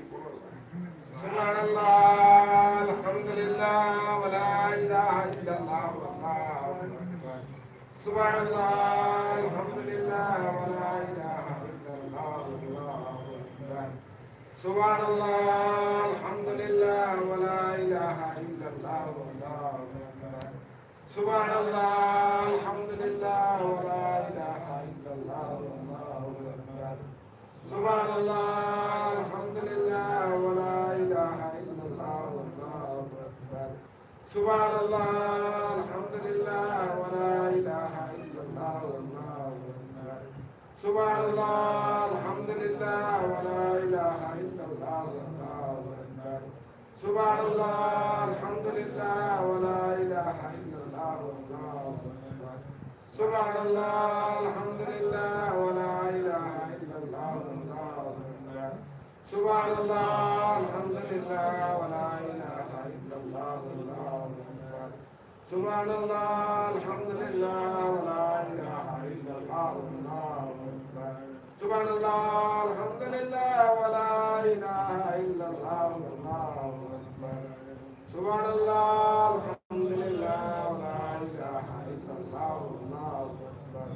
سبحان الله الحمد لله ولا إله إلا الله والله أكبر. سبحان الله الحمد لله ولا إله إلا الله والله أكبر. سبحان الله الحمد لله ولا إله إلا الله والله أكبر. سبحان الله الحمد لله ولا إله إلا الله والله أكبر. سبحان الله الحمد لله ولا إله إلا الله والله أكبر. سبحان الله الحمد لله ولا إله إلا الله والله أكبر. سبحان الله الحمد لله ولا إله إلا الله والله أكبر. سبحان الله الحمد لله ولا إله إلا الله والله أكبر. سبحان الله الحمد لله ولا إله إلا الله والله أكبر. Subhanallah, alhamdulillah, wa la ilaha illallah, wallahu akbar. Subhanallah, alhamdulillah, wa la ilaha illallah, wallahu akbar. Subhanallah, alhamdulillah, wa la ilaha illallah, wallahu akbar. Subhanallah, alhamdulillah, wa la ilaha illallah, wallahu akbar.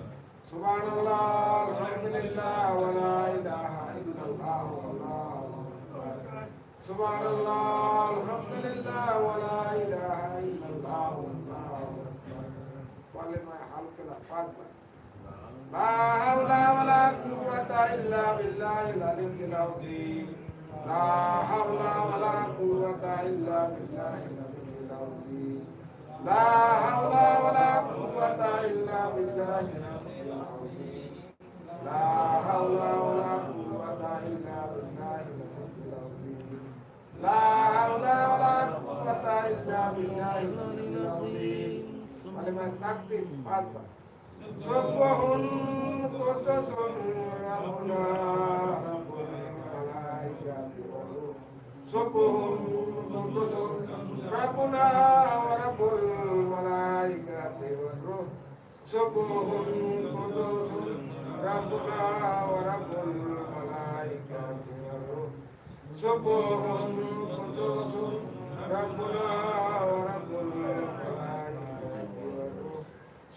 Subhanallah, alhamdulillah, wa la ilaha illallah, wallahu akbar. Subhanallah, alhamdulillah, wa la ilaha illallah, wallahu akbar. Walima halqala fadla. La hawla wa la quwwata illa billahi al-aliyyil azim. La hawla wa la quwwata illa billahi al-aliyyil azim. La hawla wa la quwwata illa billahi al-aliyyil azim. La hawla wa la quwwata illa billahi al-aliyyil azim. La hawla wa la quwwata illa billahi al-aliyyil azim. Walima taktis fadla. Subhun qudusun rabbuna rabbul malaikati wa ruh. Subhun qudusun rabbuna wa rabbul malaikati wa ruh. Subhun qudusun rabbuna wa rabbul malaikati wa ruh. Subhun qudusun rabbuna wa rabbul malaikati wa ruh.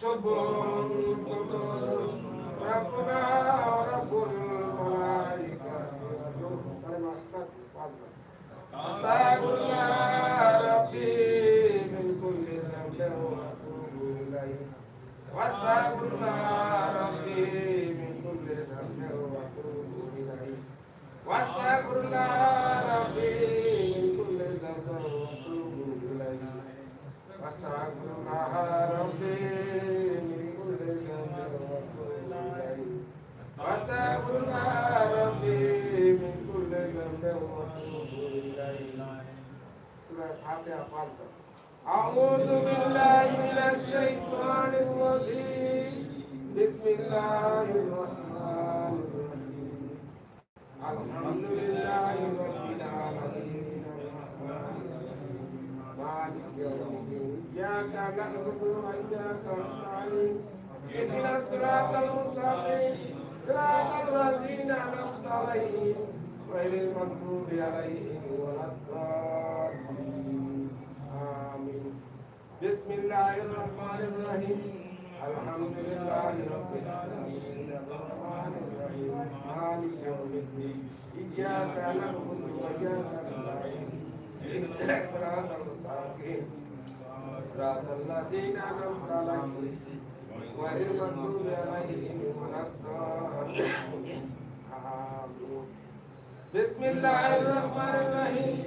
Subhun qudusun rabbuna wa rabbul malaikati wa ruh. Kalimah astagfirullah. Astaghfirullah rabbi min kulli dhanbin wa atubu ilayh. Wastaghfirullah rabbi min kulli dhanbin wa atubu ilayh. Wastaghfirullah rabbi min kulli dhanbin wa atubu ilayh. Wastaghfirullah rabbi min kulli dhanbin wa atubu ilayh. Wastaghfirullah rabbi min kulli dhanbin wa atubu ilayh. Surah Fatiha Fatiha. A'udhu billahi minash shaitanir rajim. Bismillahirrahmanirrahim. Alhamdulillahi rabbil alamin. Maliki yawmiddin. Iyyaka na'budu wa iyyaka nasta'in. Ihdinas siratal mustaqim. Siratal ladzina an'amta 'alaihim ghairil maghdubi 'alaihim waladdallin. Amin. Bismillahirrahmanirrahim. Alhamdulillahi rabbil alamin. Arrahmanir rahim. Maliki yawmiddin. Iyyaka na'budu wa iyyaka nasta'in. Ihdinas siratal mustaqim. Siratal ladzina an'amta 'alaihim ghairil maghdubi 'alaihim waladdallin. Amin. Bismillahirrahmanirrahim.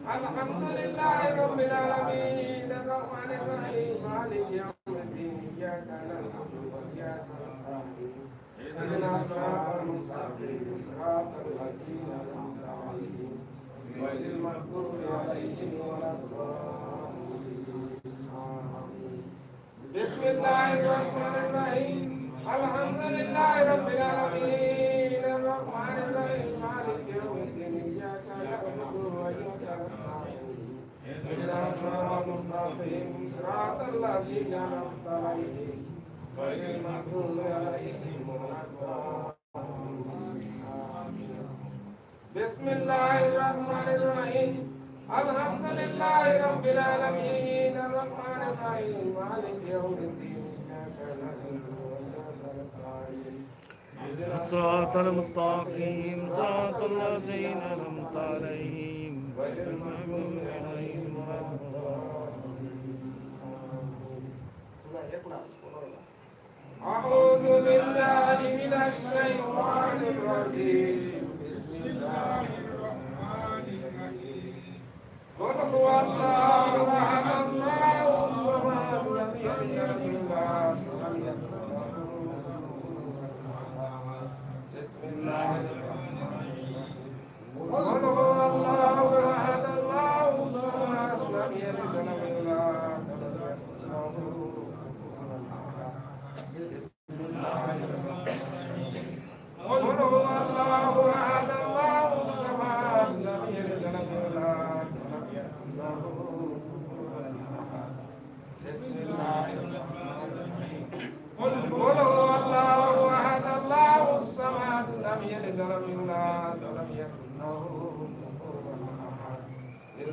Alhamdulillahi rabbil alamin. Arrahmanir rahim. Maliki yawmiddin. Iyyaka na'budu wa iyyaka nasta'in. Ihdinas siratal mustaqim. Siratal ladzina an'amta 'alaihim ghairil maghdubi 'alaihim waladdallin. Amin. Bismillahirrahmanirrahim. Alhamdulillahi rabbil alamin. Arrahmanir rahim. Maliki yawmiddin. Iyyaka na'budu wa iyyaka nasta'in. Ihdinas siratal mustaqim. Siratal ladzina an'amta 'alaihim ghairil maghdubi 'alaihim waladdallin. Amin. Bismillahirrahmanirrahim. Alhamdulillahi rabbil alamin. Arrahmanir rahim. Maliki yawmiddin. Iyyaka na'budu wa iyyaka nasta'in. الصراط المستقيم صراط الذين أنعمت عليهم غير المغضوب عليهم ولا الضالين. أعوذ بالله من الشيطان الرجيم. بسم الله الرحمن الرحيم. قل هو الله أحد الله الصمد لم يلد ولم يولد ولم يكن له كفوا أحد. بسم الله الرحمن الرحيم. قل هو الله أحد الله الصمد لم يلد ولم يولد ولم يكن له كفوا أحد. بسم الله الرحمن الرحيم. قل هو الله أحد الله الصمد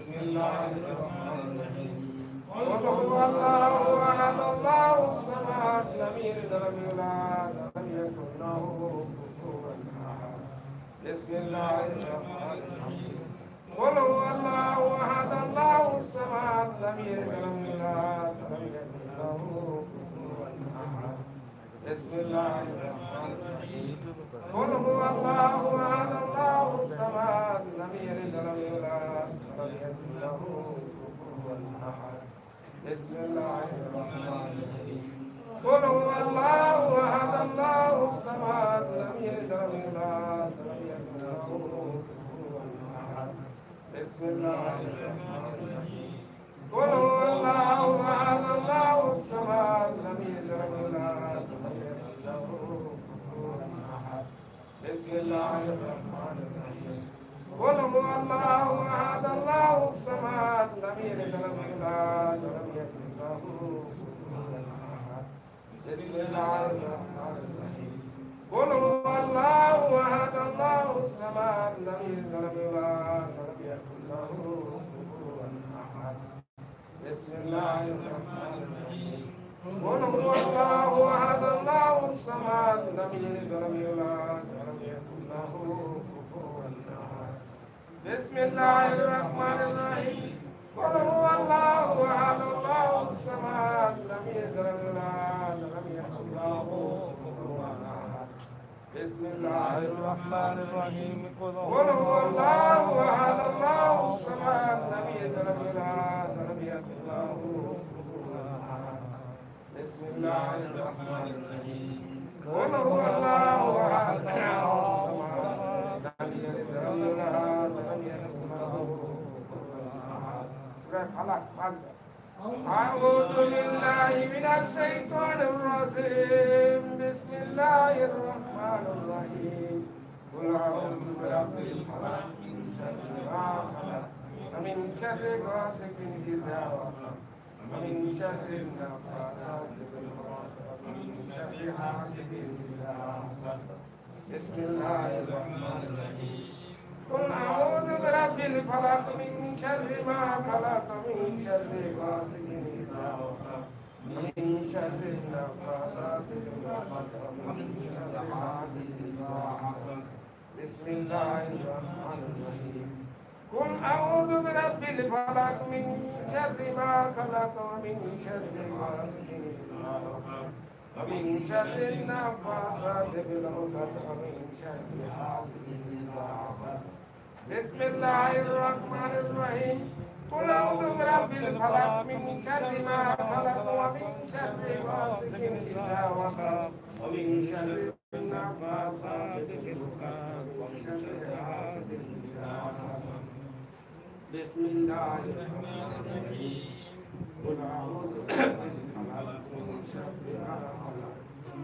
بسم الله الرحمن الرحيم قل هو الله احد الله الصمد لم يلد ولم يولد ولم يكن له كفوا احد بسم الله الرحمن الرحيم قل هو الله احد الله الصمد لم يلد ولم يولد ولم يكن له كفوا احد بسم الله الرحمن الرحيم قل هو الله احد الله الصمد لم يلد ولم يولد ولم يكن له كفوا احد بسم الله الرحمن الرحيم قل هو الله احد الله الصمد لم يلد ولم يولد ولم يكن له كفوا احد بسم الله الرحمن الرحيم قل هو الله احد الله الصمد لم يلد ولم يولد ولم يكن له كفوا احد بسم الله الرحمن الرحيم قل هو الله احد الله الصمد لم يلد ولم يولد ولم يكن له كفوا احد بسم الله الرحمن الرحيم قل هو الله احد الله الصمد لم يلد ولم يولد ولم يكن له كفوا احد بسم الله الرحمن الرحيم قل هو الله احد الله الصمد لم يلد ولم يولد ولم يكن له كفوا احد بسم الله الرحمن الرحيم قل هو الله احد الله الصمد لم يلد ولم يولد ولم يكن له كفوا احد بسم الله الرحمن الرحيم قل هو الله احد الله الصمد لم يلد ولم يولد ولم يكن له كفوا احد بسم الله الرحمن الرحيم قل هو الله احد الله الصمد لم يلد ولم يولد ولم يكن له كفوا احد سورة فلق أعوذ بالله من الشيطان الرجيم بسم الله الرحمن الرحيم قل أعوذ برب الفلق من شر ما خلق ومن شر غاسق إذا وقب ومن شر النفاثات في العقد ومن شر حاسد إذا حسد بسم الله الرحمن الرحيم قل أعوذ برب الفلق من شر ما خلق من شر غاسق إذا وقب ومن شر النفاثات في العقد ومن شر حاسد إذا حسد بسم الله الرحمن الرحيم قل أعوذ برب الفلق من شر ما خلق ومن شر غاسق إذا وقب ومن شر النفاثات في العقد ومن شر حاسد إذا حسد بسم الله الرحمن الرحيم قل أعوذ برب الفلق من شر ما خلق ومن شر غاسق إذا وقب ومن شر النفاثات في العقد ومن شر حاسد إذا حسد بسم الله الرحمن الرحيم قل أعوذ برب الفلق من شر ما خلق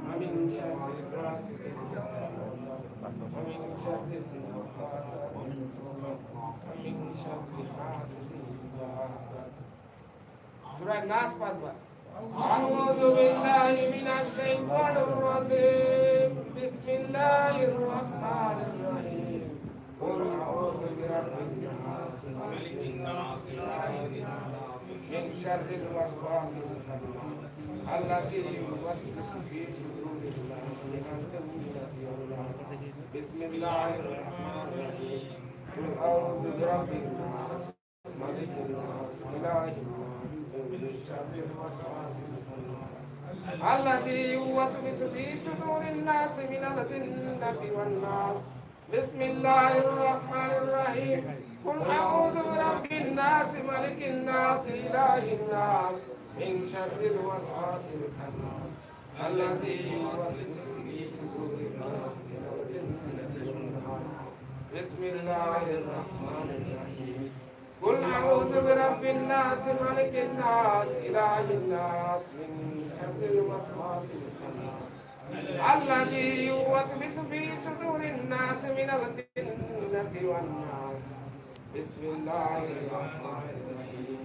ومن شر غاسق إذا وقب ومن شر النفاثات ومن شر حاسد إذا حسد سورة الناس পাঁচবার أعوذ بالله من الشيطان الرجيم بسم الله الرحمن الرحيم قل أعوذ برب الناس ملك الناس إله الناس من شر الوسواس الخناس الذي يوسوس في صدور الناس من الجنة والناس بسم الله الرحمن الرحيم قل أعوذ برب الناس ملك الناس إله الناس من شر الوسواس الخناس الذي يوسوس في صدور الناس من الجنة والناس بسم الله الرحمن الرحيم قل أعوذ برب الناس ملك الناس إله الناس من شر الوسواس الخناس الذي يوسوس في صدور الناس من الجنة والناس بسم الله الرحمن الرحيم قل أعوذ برب الناس ملك الناس إله الناس من شر الوسواس الخناس الذي يوسوس في صدور الناس من الجنة والناس بسم الله الرحمن الرحيم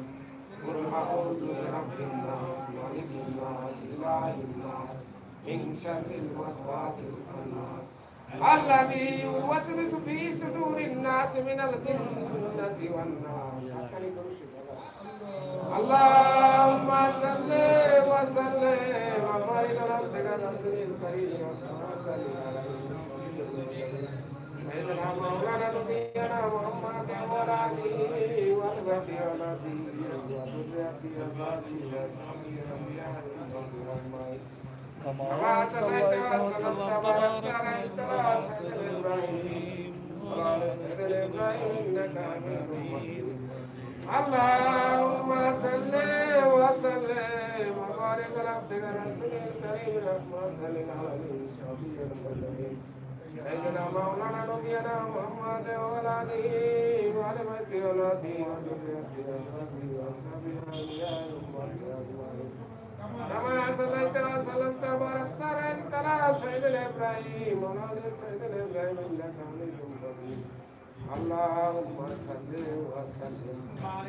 قل أعوذ برب الناس ملك الناس إله الناس من شر الوسواس الخناس الذي يوسوس في صدور الناس من الجنة والناس اللهم صل وسلم وبارك على عبدك رسول الكريم سيدنا مولانا نبينا محمد وعلى آله وصحبه كما صليت وسلمت وباركت على سيدنا إبراهيم وعلى سيدنا إبراهيم إنك حميد مجيد. اللهم صل وسلم وبارك على عبدك رسول الكريم رحمة للعالمين شفيع المذنبين سيدنا مولانا نبينا محمد وعلى آله وعلى بيته وأولاده وذريته وأصحابه أولياء أجمعين. كما صليت وسلمت وباركت على سيدنا إبراهيم وعلى سيدنا إبراهيم إنك حميد مجيد. اللهم صل وسلم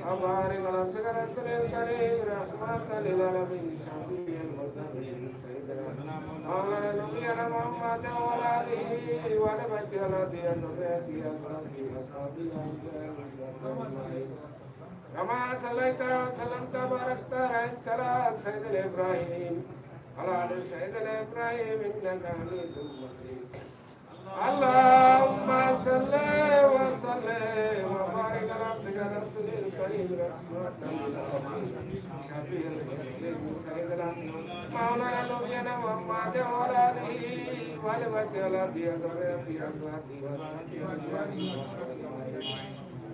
وبارك على عبدك رسول الكريم رحمة للعالمين شفيع المذنبين سيدنا مولانا نبينا محمد وعلى آله وعلى بيته وأولاده وذريته وأصحابه أجمعين. كما صليت وسلمت وباركت على سيدنا إبراهيم وعلى آل سيدنا إبراهيم إنك حميد مجيد. اللهم صل وسلم وبارك على عبدك رسول الكريم رحمة للعالمين شفيع المذنبين سيدنا مولانا نبينا محمد وعلى آله وعلى بيته وأولاده وذريته وأصحابه أجمعين.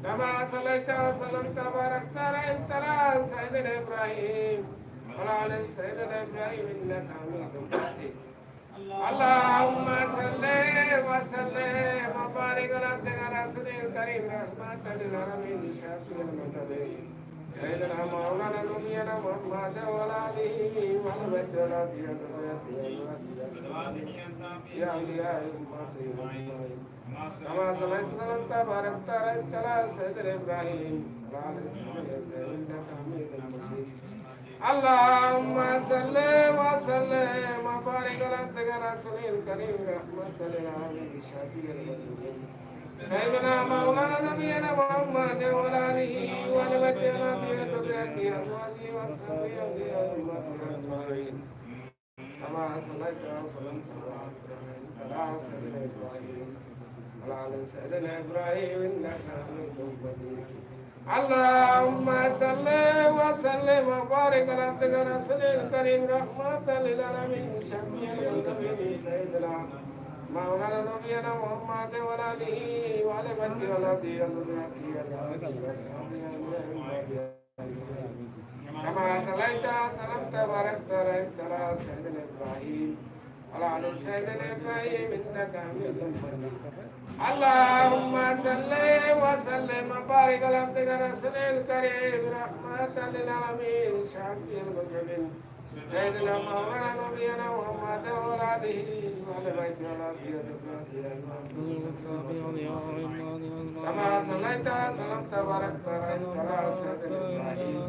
كما صليت وسلمت وباركت على سيدنا إبراهيم وعلى آل سيدنا إبراهيم إنك حميد مجيد. اللهم صل وسلم وبارك على عبدك رسول الكريم رحمة للعالمين شفيع المذنبين سيدنا مولانا نبينا محمد وعلى آله وعلى بيته وأولاده وذريته يا أولياء أمتي أجمعين. كما صليت وسلمت وباركت على سيدنا إبراهيم وعلى سيدنا إبراهيم إنك حميد مجيد. اللهم صل وسلم وبارك على عبدك رسول الكريم رحمة للعالمين شفيع المذنبين سيدنا مولانا نبينا محمد وعلى آله وعلى بيته وأولاده وذريته وأصحابه أجمعين. كما صليت وسلمت وباركت على سيدنا إبراهيم وعلى آل سيدنا إبراهيم إنك حميد مجيد. اللهم صل وسلم وبارك على عبدك رسول الكريم رحمة للعالمين شفيع المذنبين سيدنا مولانا نبينا محمد وعلى آله وعلى بيته وأولاده وذريته وأصحابه أجمعين. كما صليت وسلمت وباركت على سيدنا إبراهيم وعلى آل سيدنا إبراهيم إنك حميد مجيد. اللهم صل وسلم وبارك على عبدك رسول الكريم رحمة للعالمين شفيع المذنبين سيدنا مولانا نبينا محمد وعلى آله وعلى بيته وأولاده كما صليت وسلمت وباركت على سيدنا إبراهيم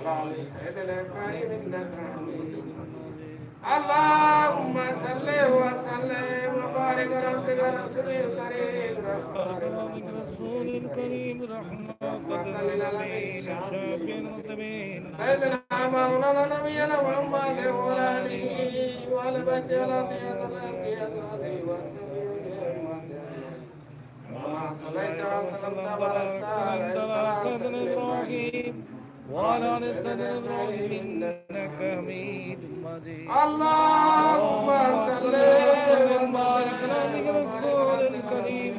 وعلى آل سيدنا إبراهيم إنك حميد مجيد. اللهم صل وسلم وبارك على عبدك رسول الكريم رحمة للعالمين شفيع المذنبين سيدنا مولانا نبينا محمد وعلى آله وعلى بيته وأولاده وذريته كما صليت وسلمت وباركت على سيدنا إبراهيم وعلى آل سيدنا إبراهيم إنك حميد مجيد. اللهم صل وسلم وبارك على عبدك رسول الكريم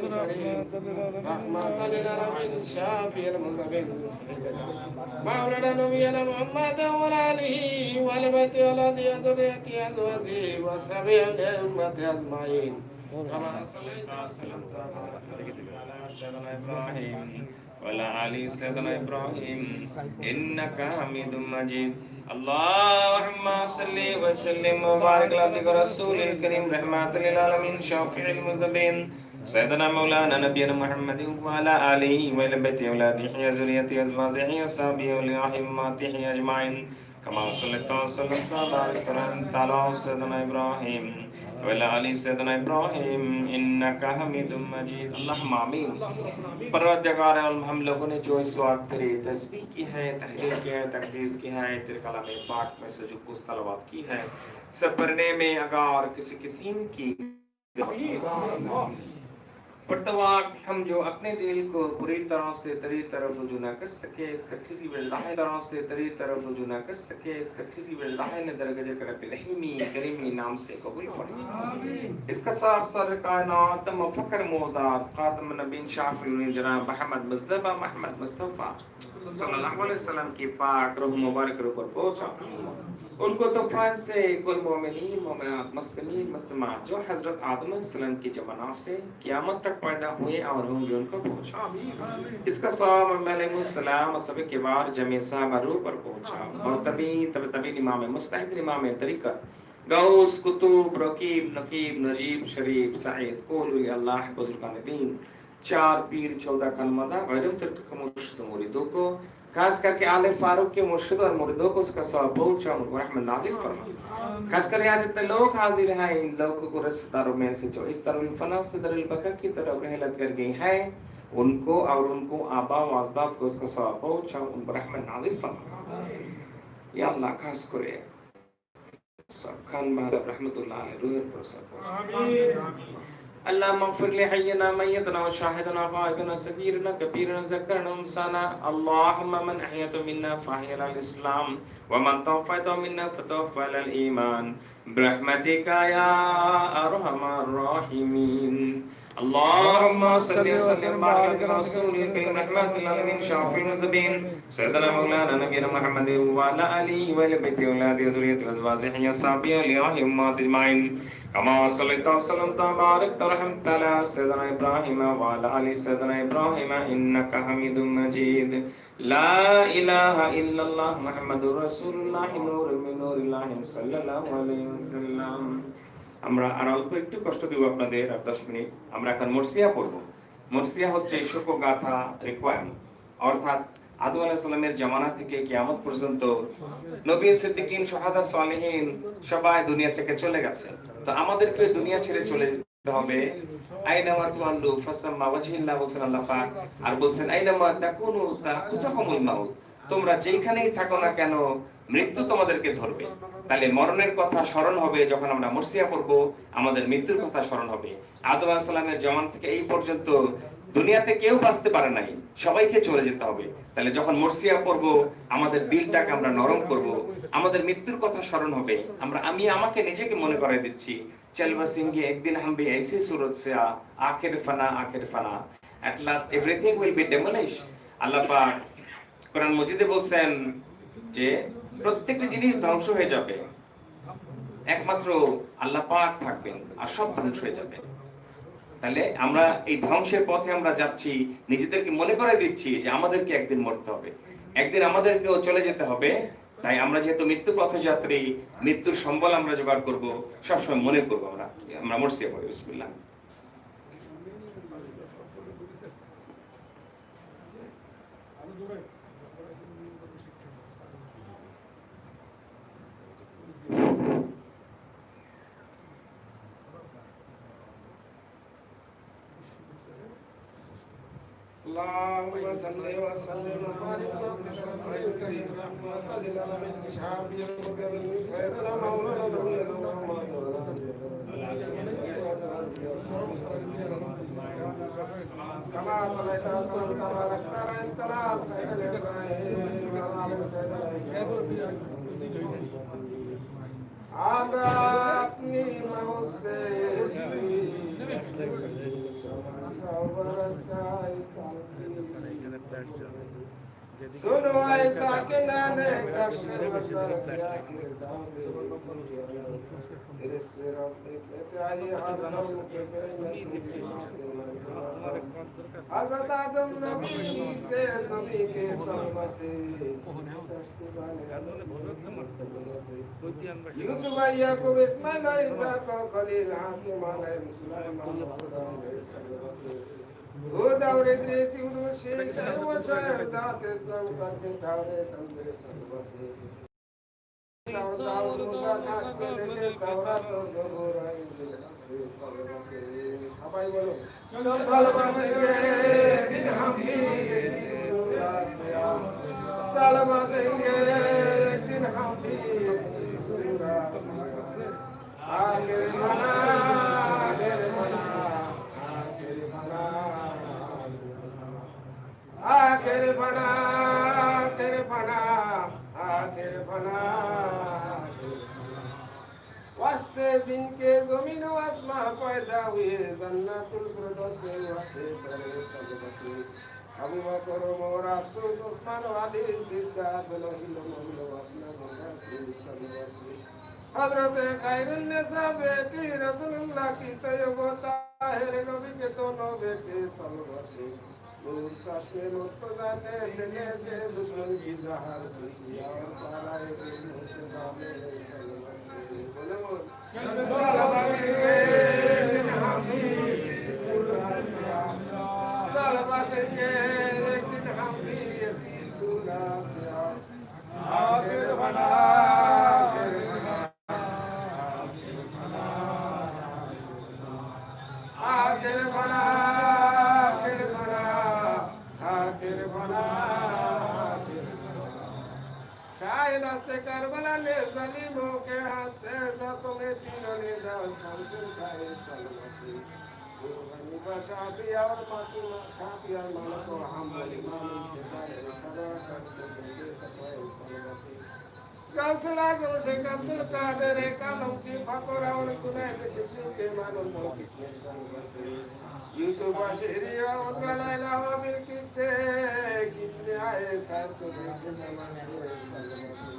رحمة للعالمين شفيع المذنبين مولانا نبينا محمد وعلى آله وعلى بيته وأولاده وذريته وأزواجه وصحبه أجمعين. كما صليت وسلمت وباركت على سيدنا إبراهيم وعلى آل سيدنا إبراهيم إنك حميد مجيد. اللهم صل وسلم وبارك على عبدك رسول الكريم رحمة للعالمين شفيع المذنبين سيدنا مولانا نبينا محمد وعلى آله وعلى بيته وأولاده وذريته وأزواجه وصحبه أئمته أجمعين. كما صليت وسلمت وباركت على سيدنا إبراهيم वअला आलि सय्यदना इब्राहिम इन्नका हमीदुम मजीद। अल्लाहुम्मा आमीन। परवरदिगार आलम, हम लोगों ने जो इस वक्त तेरी तस्बीह की है, तहलील की है, तकदीस की है, तेरे कलाम पाक में से जो कुछ तलावत की है, सब पढ़ने में अगर किसी किस्म की बर्तवाक हम जो अपने दिल को पूरी तरह से तेरी तरफ रुजू न कर सके, इसका किसी वल्लाह तरह से तेरी तरफ रुजू न कर सके, इसका किसी वल्लाह ने दरगजे कर रहीमी करीमी नाम से कबूल फरमाए। इसका साफ सर कायनात मुफक्कर मोहदात खातम नबीन शाफी जनाब मोहम्मद मुस्तफा सल्लल्लाहु अलैहि वसल्लम की पाक रूह मुबारक पर पहुंचा। उनको तोफ़ान से कुल मोमिनीन मोमिनात मुस्लिमीन मुस्लिमात जो हजरत आदम अलैहिस्सलाम की जमाना से क़यामत तक पैदा हुए और होंगे उनको पहुंचा। इसका सलाम अलैहिस्सलाम सब के बार जमे सामरू पर पहुंचा और तभी इमाम मुस्तहिद इमाम तरीक़त गौस कुतुब रकीब नकीब नजीब शरीफ सईद कोल अल्लाह बुजुर्गान दीन चार पीर 14 कन्मदा गैरम तक मुर्शिद मुरीदों को खास करके आले फारूक के मुर्शिद और मुरीदों को उसका सवाब पहुंचा, उनको रहमत नाज़िल फरमा। खास कर यहाँ जितने लोग हाजिर हैं, इन लोगों को रिश्तेदारों में से जो इस तरह फना से दरिल बका की तरफ रहलत कर गई है, उनको और उनको आबा व अजदाद को उसका सवाब पहुंचा, उनको रहमत नाज़िल फरमा। या अल्लाह खास करे सब खान बहादुर रहमतुल्लाह अलैहि रूह पर सब अल्लाह मग़फ़िर li हय्यना मय्यतना व शाहिदना गाइबना सगीरना कबीरना ज़करना उनसाना अल्लाहुम्मा मन अहयतु मिन्ना फ़अहयिना अल इस्लाम व मन तवफ़्फ़यतु मिन्ना फ़तवफ़्फ़ा अल ईमान बिरहमतिका या अरहमर राहिमीन। अल्लाहुम्मा सल्लि व सल्लिम व बारिक अला रसूलिल करीम रहमतिल आलमीन शाफ़िउल मुज़निबीन सय्यदना मौलाना नबीना मुहम्मद व अला आलिहि व बैतिहि व औलादिहि व ज़ुर्रिय्यतिहि व अज़वाजिहि व अस्हाबिहि व अइम्मतिल अजमाइन कमा सल्लैता व सल्लमता व बारकता व रहमता अला सय्यदना इब्राहीम व अला आलि सय्यदना इब्राहीम इन्नका हमीदुम मजीद। ला इलाहा इल्लल्लाह मुहम्मदुर रसूलुल्लाह नूरुम मिन नूरिल्लाह सल्लल्लाहु अलैहि वसल्लाम। আমরা আর অল্প একটু কষ্ট দেব আপনাদের, আর 10 মিনিট আমরা এখন মুরসিয়া পড়ব। মুরসিয়া হচ্ছে শোকগাথা রিকোয়ারমেন্ট, অর্থাৎ আদম আলাইহিস সালামের জামানা থেকে কিয়ামত পর্যন্ত নবী সিদ্দিকিন শাহাদা সালেহিন সবাই দুনিয়া থেকে চলে গেছে। তো আমাদেরকে দুনিয়া ছেড়ে চলে যেতে হবে। আইনামা তুআল্লু ফাসাম্মা ওয়াজহিল্লাহ বলছেন আল্লাহ পাক, আর বলছেন আইনামা তাকুনু তাকুসাকুমুল মাউত, তোমরা যেখানেই থাকো না কেন মৃত্যু তোমাদেরকে ধরবে। তাহলে মরণের কথা স্মরণ হবে যখন আমরা মুরসিয়া পড়ব, আমাদের মৃত্যুর কথা স্মরণ হবে। আদম আলাইহিস সালামের জামান থেকে এই পর্যন্ত দুনিয়াতে কেউ বাঁচতে পারে নাই, সবাইকে চলে যেতে হবে। তাহলে যখন মুরসিয়া পড়ব আমাদের দিলটাকে আমরা নরম করব, আমাদের মৃত্যুর কথা স্মরণ হবে। আমি আমাকে নিজেকে মনে করাই দিচ্ছি, चल बसेंगे एक दिन हम भी ऐसी सूरत से आखिर फना at last everything will be demolished। আল্লাহ পাক কোরআন মজিদে বলেন যে প্রত্যেকটি জিনিস ধ্বংস হয়ে যাবে, একমাত্র আল্লাহ পাক থাকবেন আর সব ধ্বংস হয়ে যাবে। তাহলে আমরা এই ধ্বংসের পথে আমরা যাচ্ছি, নিজেদেরকে মনে করাই দিচ্ছি যে আমাদেরকে একদিন মরতে হবে, একদিন আমাদেরকেও চলে যেতে হবে। তাই আমরা যেহেতু মৃত্যু পথযাত্রী, মৃত্যুর সম্বল আমরা জোগাড় করব, সবসময় মনে করবো আমরা মুরসিয়া পড়ি। বিসমিল্লাহ। اللهم صل وسلم وبارك على رسولك الكريم رحمة للعالمين شافي المذنبين سيدنا مولانا نبينا محمد كما صليت وسلمت وباركت على سيدنا ابراهيم وعلى سيدنا आगा अपनी मौत से सुनो ऐसा कि नाने कश्म बदर क्या किरदार तेरे सिरों पे कहते आई हर दम के हज़रत आदम नबी से नबी के सब से यूसुफ याकूब इस्माइल इसहाक खलील हाकिम अलैहि सुलेमान खुद और इद्रीस यूनुस शेख व शहदात इस्लाम पर बिठारे संदेश बसे দাউদ মুসা থাকতে দেখে তাওরাত ও জবুর ইনজিল সবাই বলো সালবাসেঙ্গে দিন হামদি সুরা সিয়া সালবাসেঙ্গে দিন হামদি সুরা আগের মানা আগের মানা আগের মানা आखिर बना आखिर बना आखिर बना वास्ते जिनके जमीन व आसमां पैदा हुए जन्नतुल फिरदौस में वाक़े करे सब बसे अबू बकर उमर अफसूस उस्मान वाली सिद्दीक़ दोनों ही लोग अपना गुनाह की सब बसे हजरत खैरुन निसा बेटी रसूलुल्लाह की तैयबा ताहिर नबी के दोनों बेटे सब बसे नूर चश्मे मुर्तजा ने दिले से दुश्मन की जहर किया और पाराए दिल से दामे सलवसे बोले सलवसेंगे लेकिन हम भी ऐसी सुना से आखिर बना आखिर बना आखिर बना शायद हस्ते करबला ने ज़लीमों के हाथ से ज़ातों में तीनों ने जान शमशेर खाए सलवसी गुरबानी बशाफिया और मातूमा शाफिया मानो को हम इमाम के जाए सदर करते देंगे तकवाए सलवसी गौसला जो शेख अब्दुल कादिर कालम की फकोरा और कुनैत शिकली के मानो को कितने सलवसी यूसुफ अशरी और लैला और बिल्किस से कितने आए साथ को देखे नमाज़ सलवसी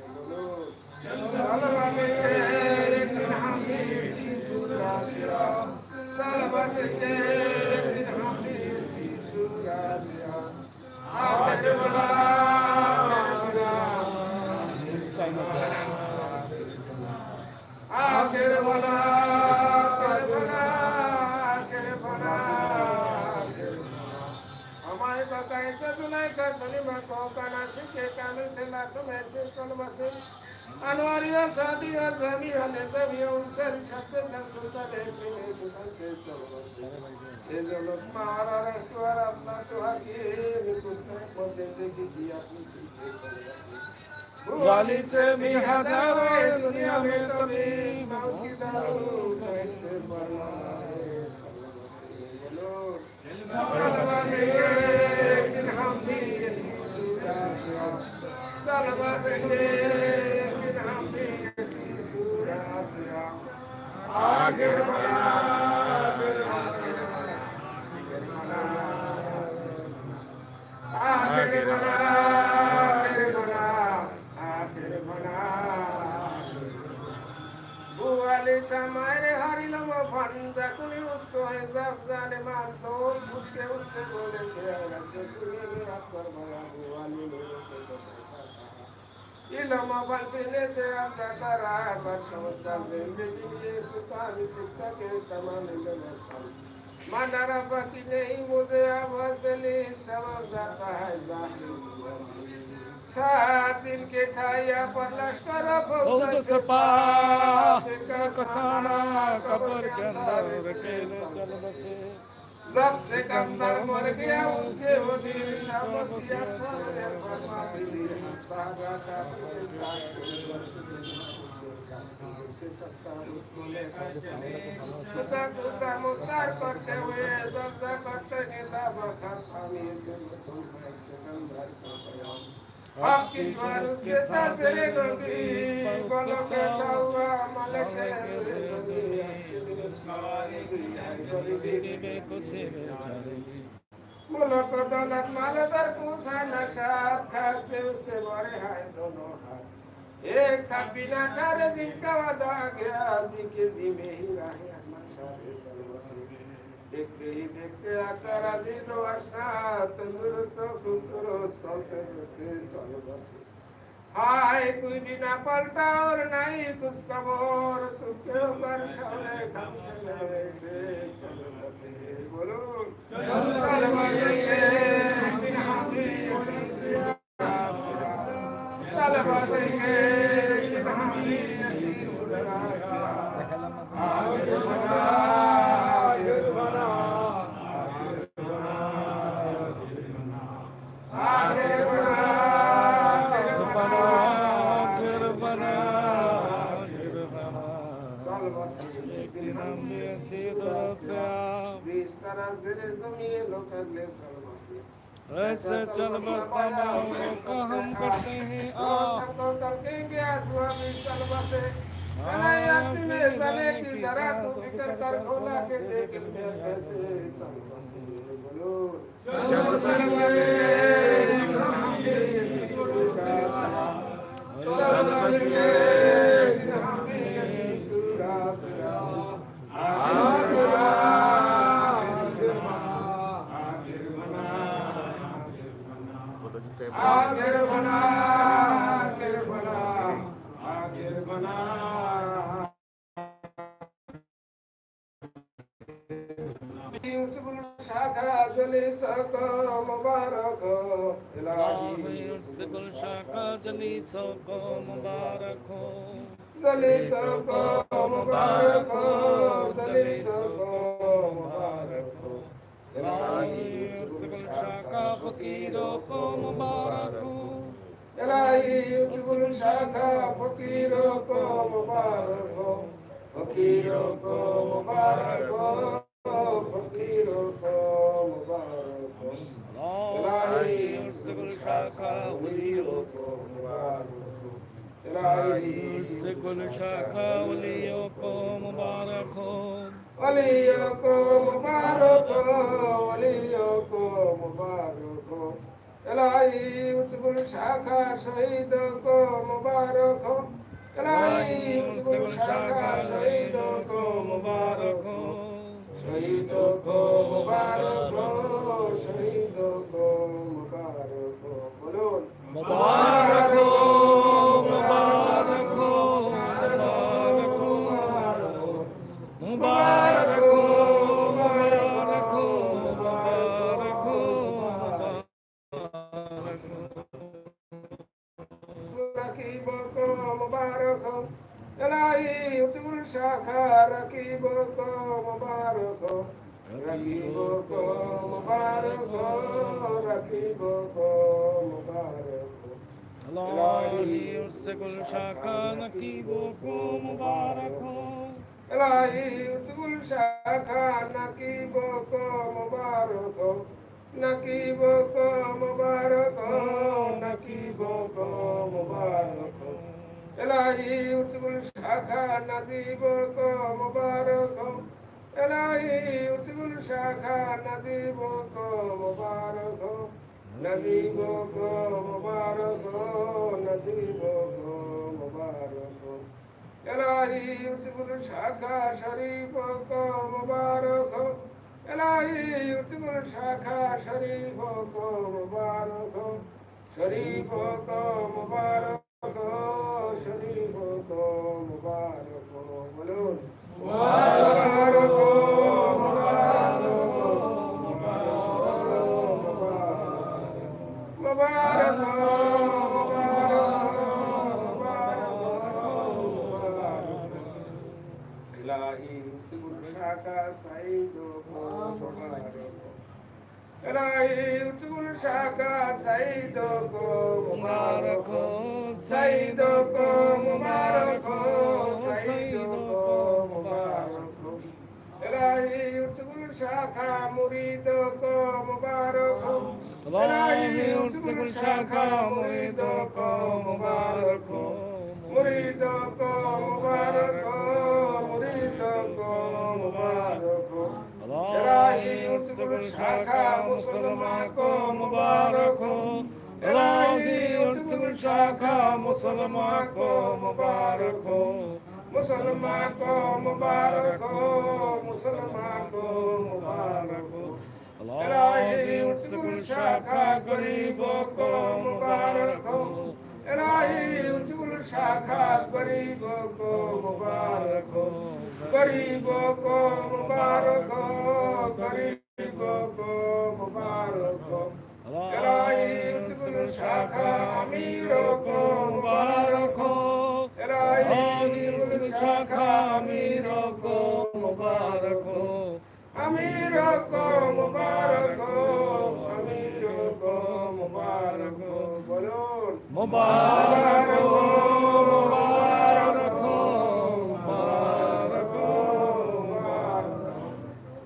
बोलो सलवसी एक दिन हम भी सूरा सिरा सलवसी एक दिन हम भी सूरा सिरा आखिर बला आखिर बला हमारे बकाए से दुलाई का सलीमा को काना शिके कामिल थे लाखों में से सलवसे अनवारिया सादिया जमिया ने जमिया उनसे रिशब्द सब सुनता लेकिन नहीं सुनते सलवसे ये जो लोग मारा रेस्टोर अपना तो हकी निकुस्ते पहुंचे देखी दिया पूछी सलवसे वाली से भी हजारों दुनिया में तभी मौत की दारू कैसे बनाए सलवसे बोलो सलवसेंगे लेकिन हम भी ऐसी सूरा सिया सलवसेंगे लेकिन हम भी ऐसी सूरा सिया आखिर बना आखिर बना आखिर बना आखिर बना बुआली तमारे हरी लम्हा फंजा कुनी उसको है जब जाने मान तो उसके उससे बोले के रज्जो सुनी में अकबर भया बुआली लोगों के तो पैसा था ये लम्हा फंसने से अब जाता रहा बस समझता जिंदगी में सुखानी सिक्का के तमाम इंद्र मानारा पति नहीं मुझे अब असली समझ जाता है जाहिर साथ इनके थाया पर लश्कर फौज से पास कसाना कब्र के अंदर अकेले चल बसे जब से कंदर मर गया उसके वजीर शाबाशिया ने फरमा दी सारा का कुछ मुस्तार करते हुए जब करते नेता बखर खानी से आपकी ईश्वर उसके ताजरे नबी बोलो कहता हुआ मलक मुल्क को दौलत मालदार पूछा नशाब खाक से उसके बड़े हाथ दोनों हाथ एक साथ बिना करे जिनका वादा गया जिनके जिम्मे ही रहे देखते ही देखते अक्सर अजीज व अशना तंदुरुस्त खूबसूरत चलते रहते सलवसे हाय कोई बिना पलटा और नहीं कुछ कबोर सुखे ऊपर शौले खमशले से सलवसे बोलो सलवसेंगे बिन हामी सलवसेंगे ऐसे चल बसता का हम करते हैं में जाने की जरा तू फिक्र कर खोला के देख कैसे बोलो आखिर बना शाखा जली सको मुबारक गुल शाखा जली सको मुबारक हो जली सको मुबारक हो जली सको मुबारक हो गुल शाखा फकीरों को मुबारक हो इलाही गुल शाखा फकीरों को मुबारक हो फकीरों को मुबारक हो फकीरों को मुबारक हो इलाही गुल शाखा वलियों को मुबारक हो इलाही गुल शाखा वलियों को मुबारक हो वलियों को मुबारक हो वलियों को मुबारक हो इलाही गुल शाखा शहीदों को मुबारक हो इलाही गुल शाखा शहीदों को मुबारक हो शहीदों को मुबारक हो शहीदों को मुबारक हो बोलो मुबारक हो मुबारक हो मुबारक हो मुबारक हो मुबारक हो रकीबों को मुबारक हो इलाही गुल शाखा रकीबों को मुबारक हो रकीबों को मुबारक हो रकीबों को मुबारक हो इलाही गुल शाखा नकीबों को मुबारक हो इलाही गुल शाखा नकीबों को मुबारक हो नकीबों को मुबारक हो नकीबों को मुबारक हो इलाही गुल शाखा नजीबों को मुबारक हो इलाही गुल शाखा नजीबों को मुबारक हो नजीबों को मुबारक हो नजीबों को मुबारक हो इलाही गुल शाखा शरीफों को मुबारक हो इलाही गुल शाखा शरीफों को मुबारक हो शरीफों को मुबारक हो शरीफों को मुबारक हो बोलो मुबारक हो मुबारक हो मुबारक हो इलाही गुल शाखा सईदों को मुबारक हो इलाही गुल शाखा सईदों को मुबारक हो सईदों को मुबारक हो सईदों को मुबारक हो इलाही गुल शाखा मुरीदों को मुबारक हो इलाही गुल शाखा मुरीदों को मुबारक हो मुरीदों को मुबारक हो मुरीदों को मुबारक हो इलाही गुल शाखा मुसलमान को मुबारक हो इलाही गुल शाखा मुसलमान को मुबारक हो मुसलमान को मुबारक हो मुसलमान को मुबारक हो इलाही गुल शाखा गरीबों को मुबारक हो इलाही गुल शाखा गरीबों को मुबारक हो गरीबों को मुबारक हो गरीबों को मुबारक हो इलाही गुल शाखा अमीरों को मुबारक हो इलाही गुल शाखा अमीरों को मुबारक हो, अमीरों को मुबारक हो। बोलो मुबारक हो, मुबारक हो, मुबारक हो,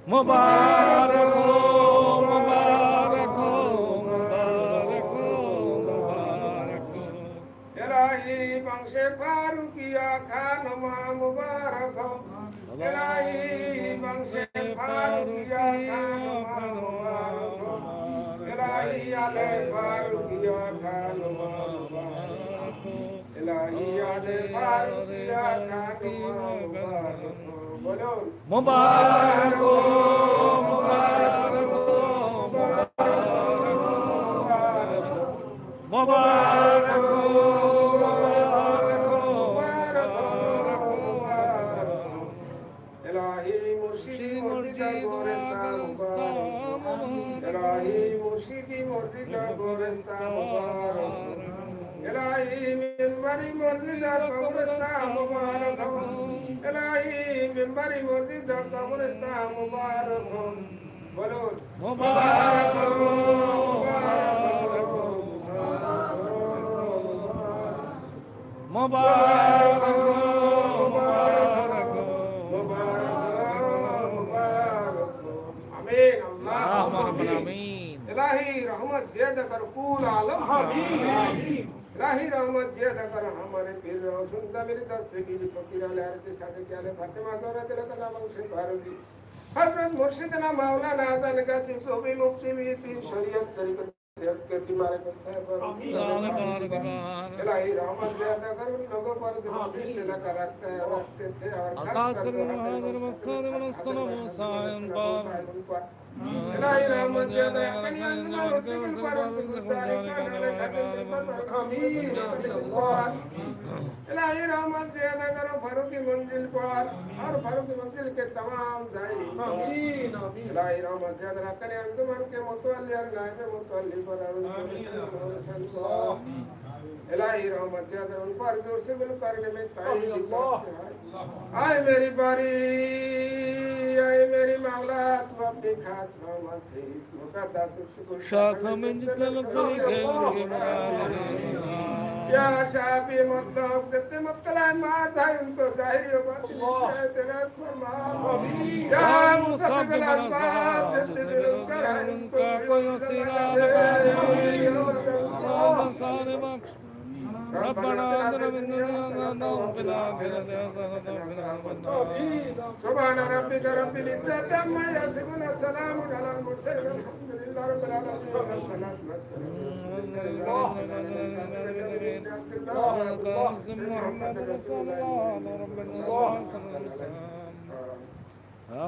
मुबारक हो, मुबारक हो, मुबारक हो, मुबारक हो। इलाही बख्श फारूकिया खानमा मुबारक हो, इलाही बख्श फारूकिया खानमा मुबारक हो, इलाही आले फारूकिया खानमा मुबारक हो, इलाही आले फारूकिया खानमा मुबारक हो। बोलो मुबारक हो, मुबारक हो, मुबारक हो, मुबारक हो, इलाही मुर्शिदी मुर्शिदा गोरस्ता मुबारक, इलाही मुर्शिदी मुर्शिदा गोरस्ता मुबारक, इलाही मिंबरी मुर्शिदा गोरस्ता मुबारक, इलाही मिंबरी मुर्शिदा गोरस्ता मुबारक। बोलो मुबारक हो, मुबारक हो, मुबारक हो, आमीन अल्लाह आमीन। इलाही रहमत ज़्यादा कर कुल आलम आमीन। इलाही रहमत ज़्यादा कर हमारे पीर रोशन का मेरी दस्तगीर फकीर अले अर्ज़ सादे के अले फातिमा ज़ोरा दिल तला बख्श फारूकी हज़रत मुर्शिदना मौलाना हसन का सिसोबी मुक्सिमी पीर शरीयत तरीक़त के बीमारे पर साहब इलाही रहमत ज़्यादा कर उन लोगों पर जो रिश्ते लगा रखते हैं रखते थे और आकाश कर नमस्कार नमस्कार मुसायन पर इलाही रहमत ज़्यादा कन्या नमर सिकल पर सिकुतारी कानवे खतम पर आमीन इलाही रहमत ज़्यादा करो फारूकी मंजिल पर और फारूकी मंजिल के तमाम ज़ायरीन आमीन इलाही रहमत ज़्यादा कन्या अंजुमन के मुतवल्ली और नायब मुतवल्ली पर इलाही रहमत ज़्यादा उन पर जोर से गुल करने में ताई आए मेरी बारी आए मेरी मौला तू अपनी खास रहमत से इस मुकद्दस शुक्र शाखा में जितने लोग के या शाफी मतलब जितने मुब्तला मार था उनको जाहिर हो बात से तेरा फरमा या मुसब्बिल असबाब जितने बेरोजगार हैं उनको कोई वसीला सारे बख्श रब्बना आतिना मिन दुनिया हसनतन सुभान रब्बिका रब्बिल इज्जति अम्मा यसिफून सलामुन अलल मुरसलीन अल्हम्दुलिल्लाहि रब्बिल आलमीन वस्सलातु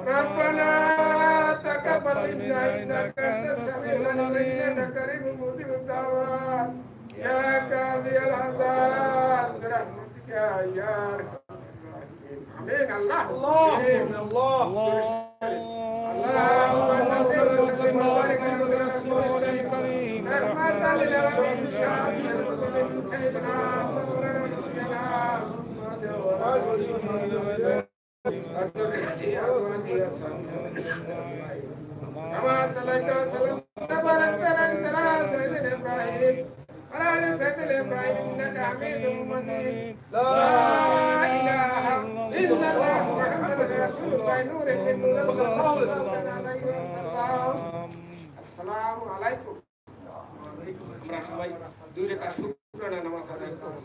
रब्बना तक़ब्बल मिन्ना इन्नका अंतस समीउल अलीम इन्नका करीमुन मुजीबुद दावात या कादियल हज़ार बिरहमतिका या आमीन अल्लाह اللهم صل وسلم وبارك على رسول الكريم رحمة للعالمين شافي المذنبين سيدنا مولانا سيدنا محمد وآله كما صليت وسلمت وباركت على سيدنا إبراهيم وعلى آل سيدنا إبراهيم إنك حميد مجيد لا إله إلا الله محمد رسول الله نور من نور الله صلى الله عليه وسلم السلام عليكم আমরা সবাই দুই রাকাত শুকরানা নামাজ আদায় করব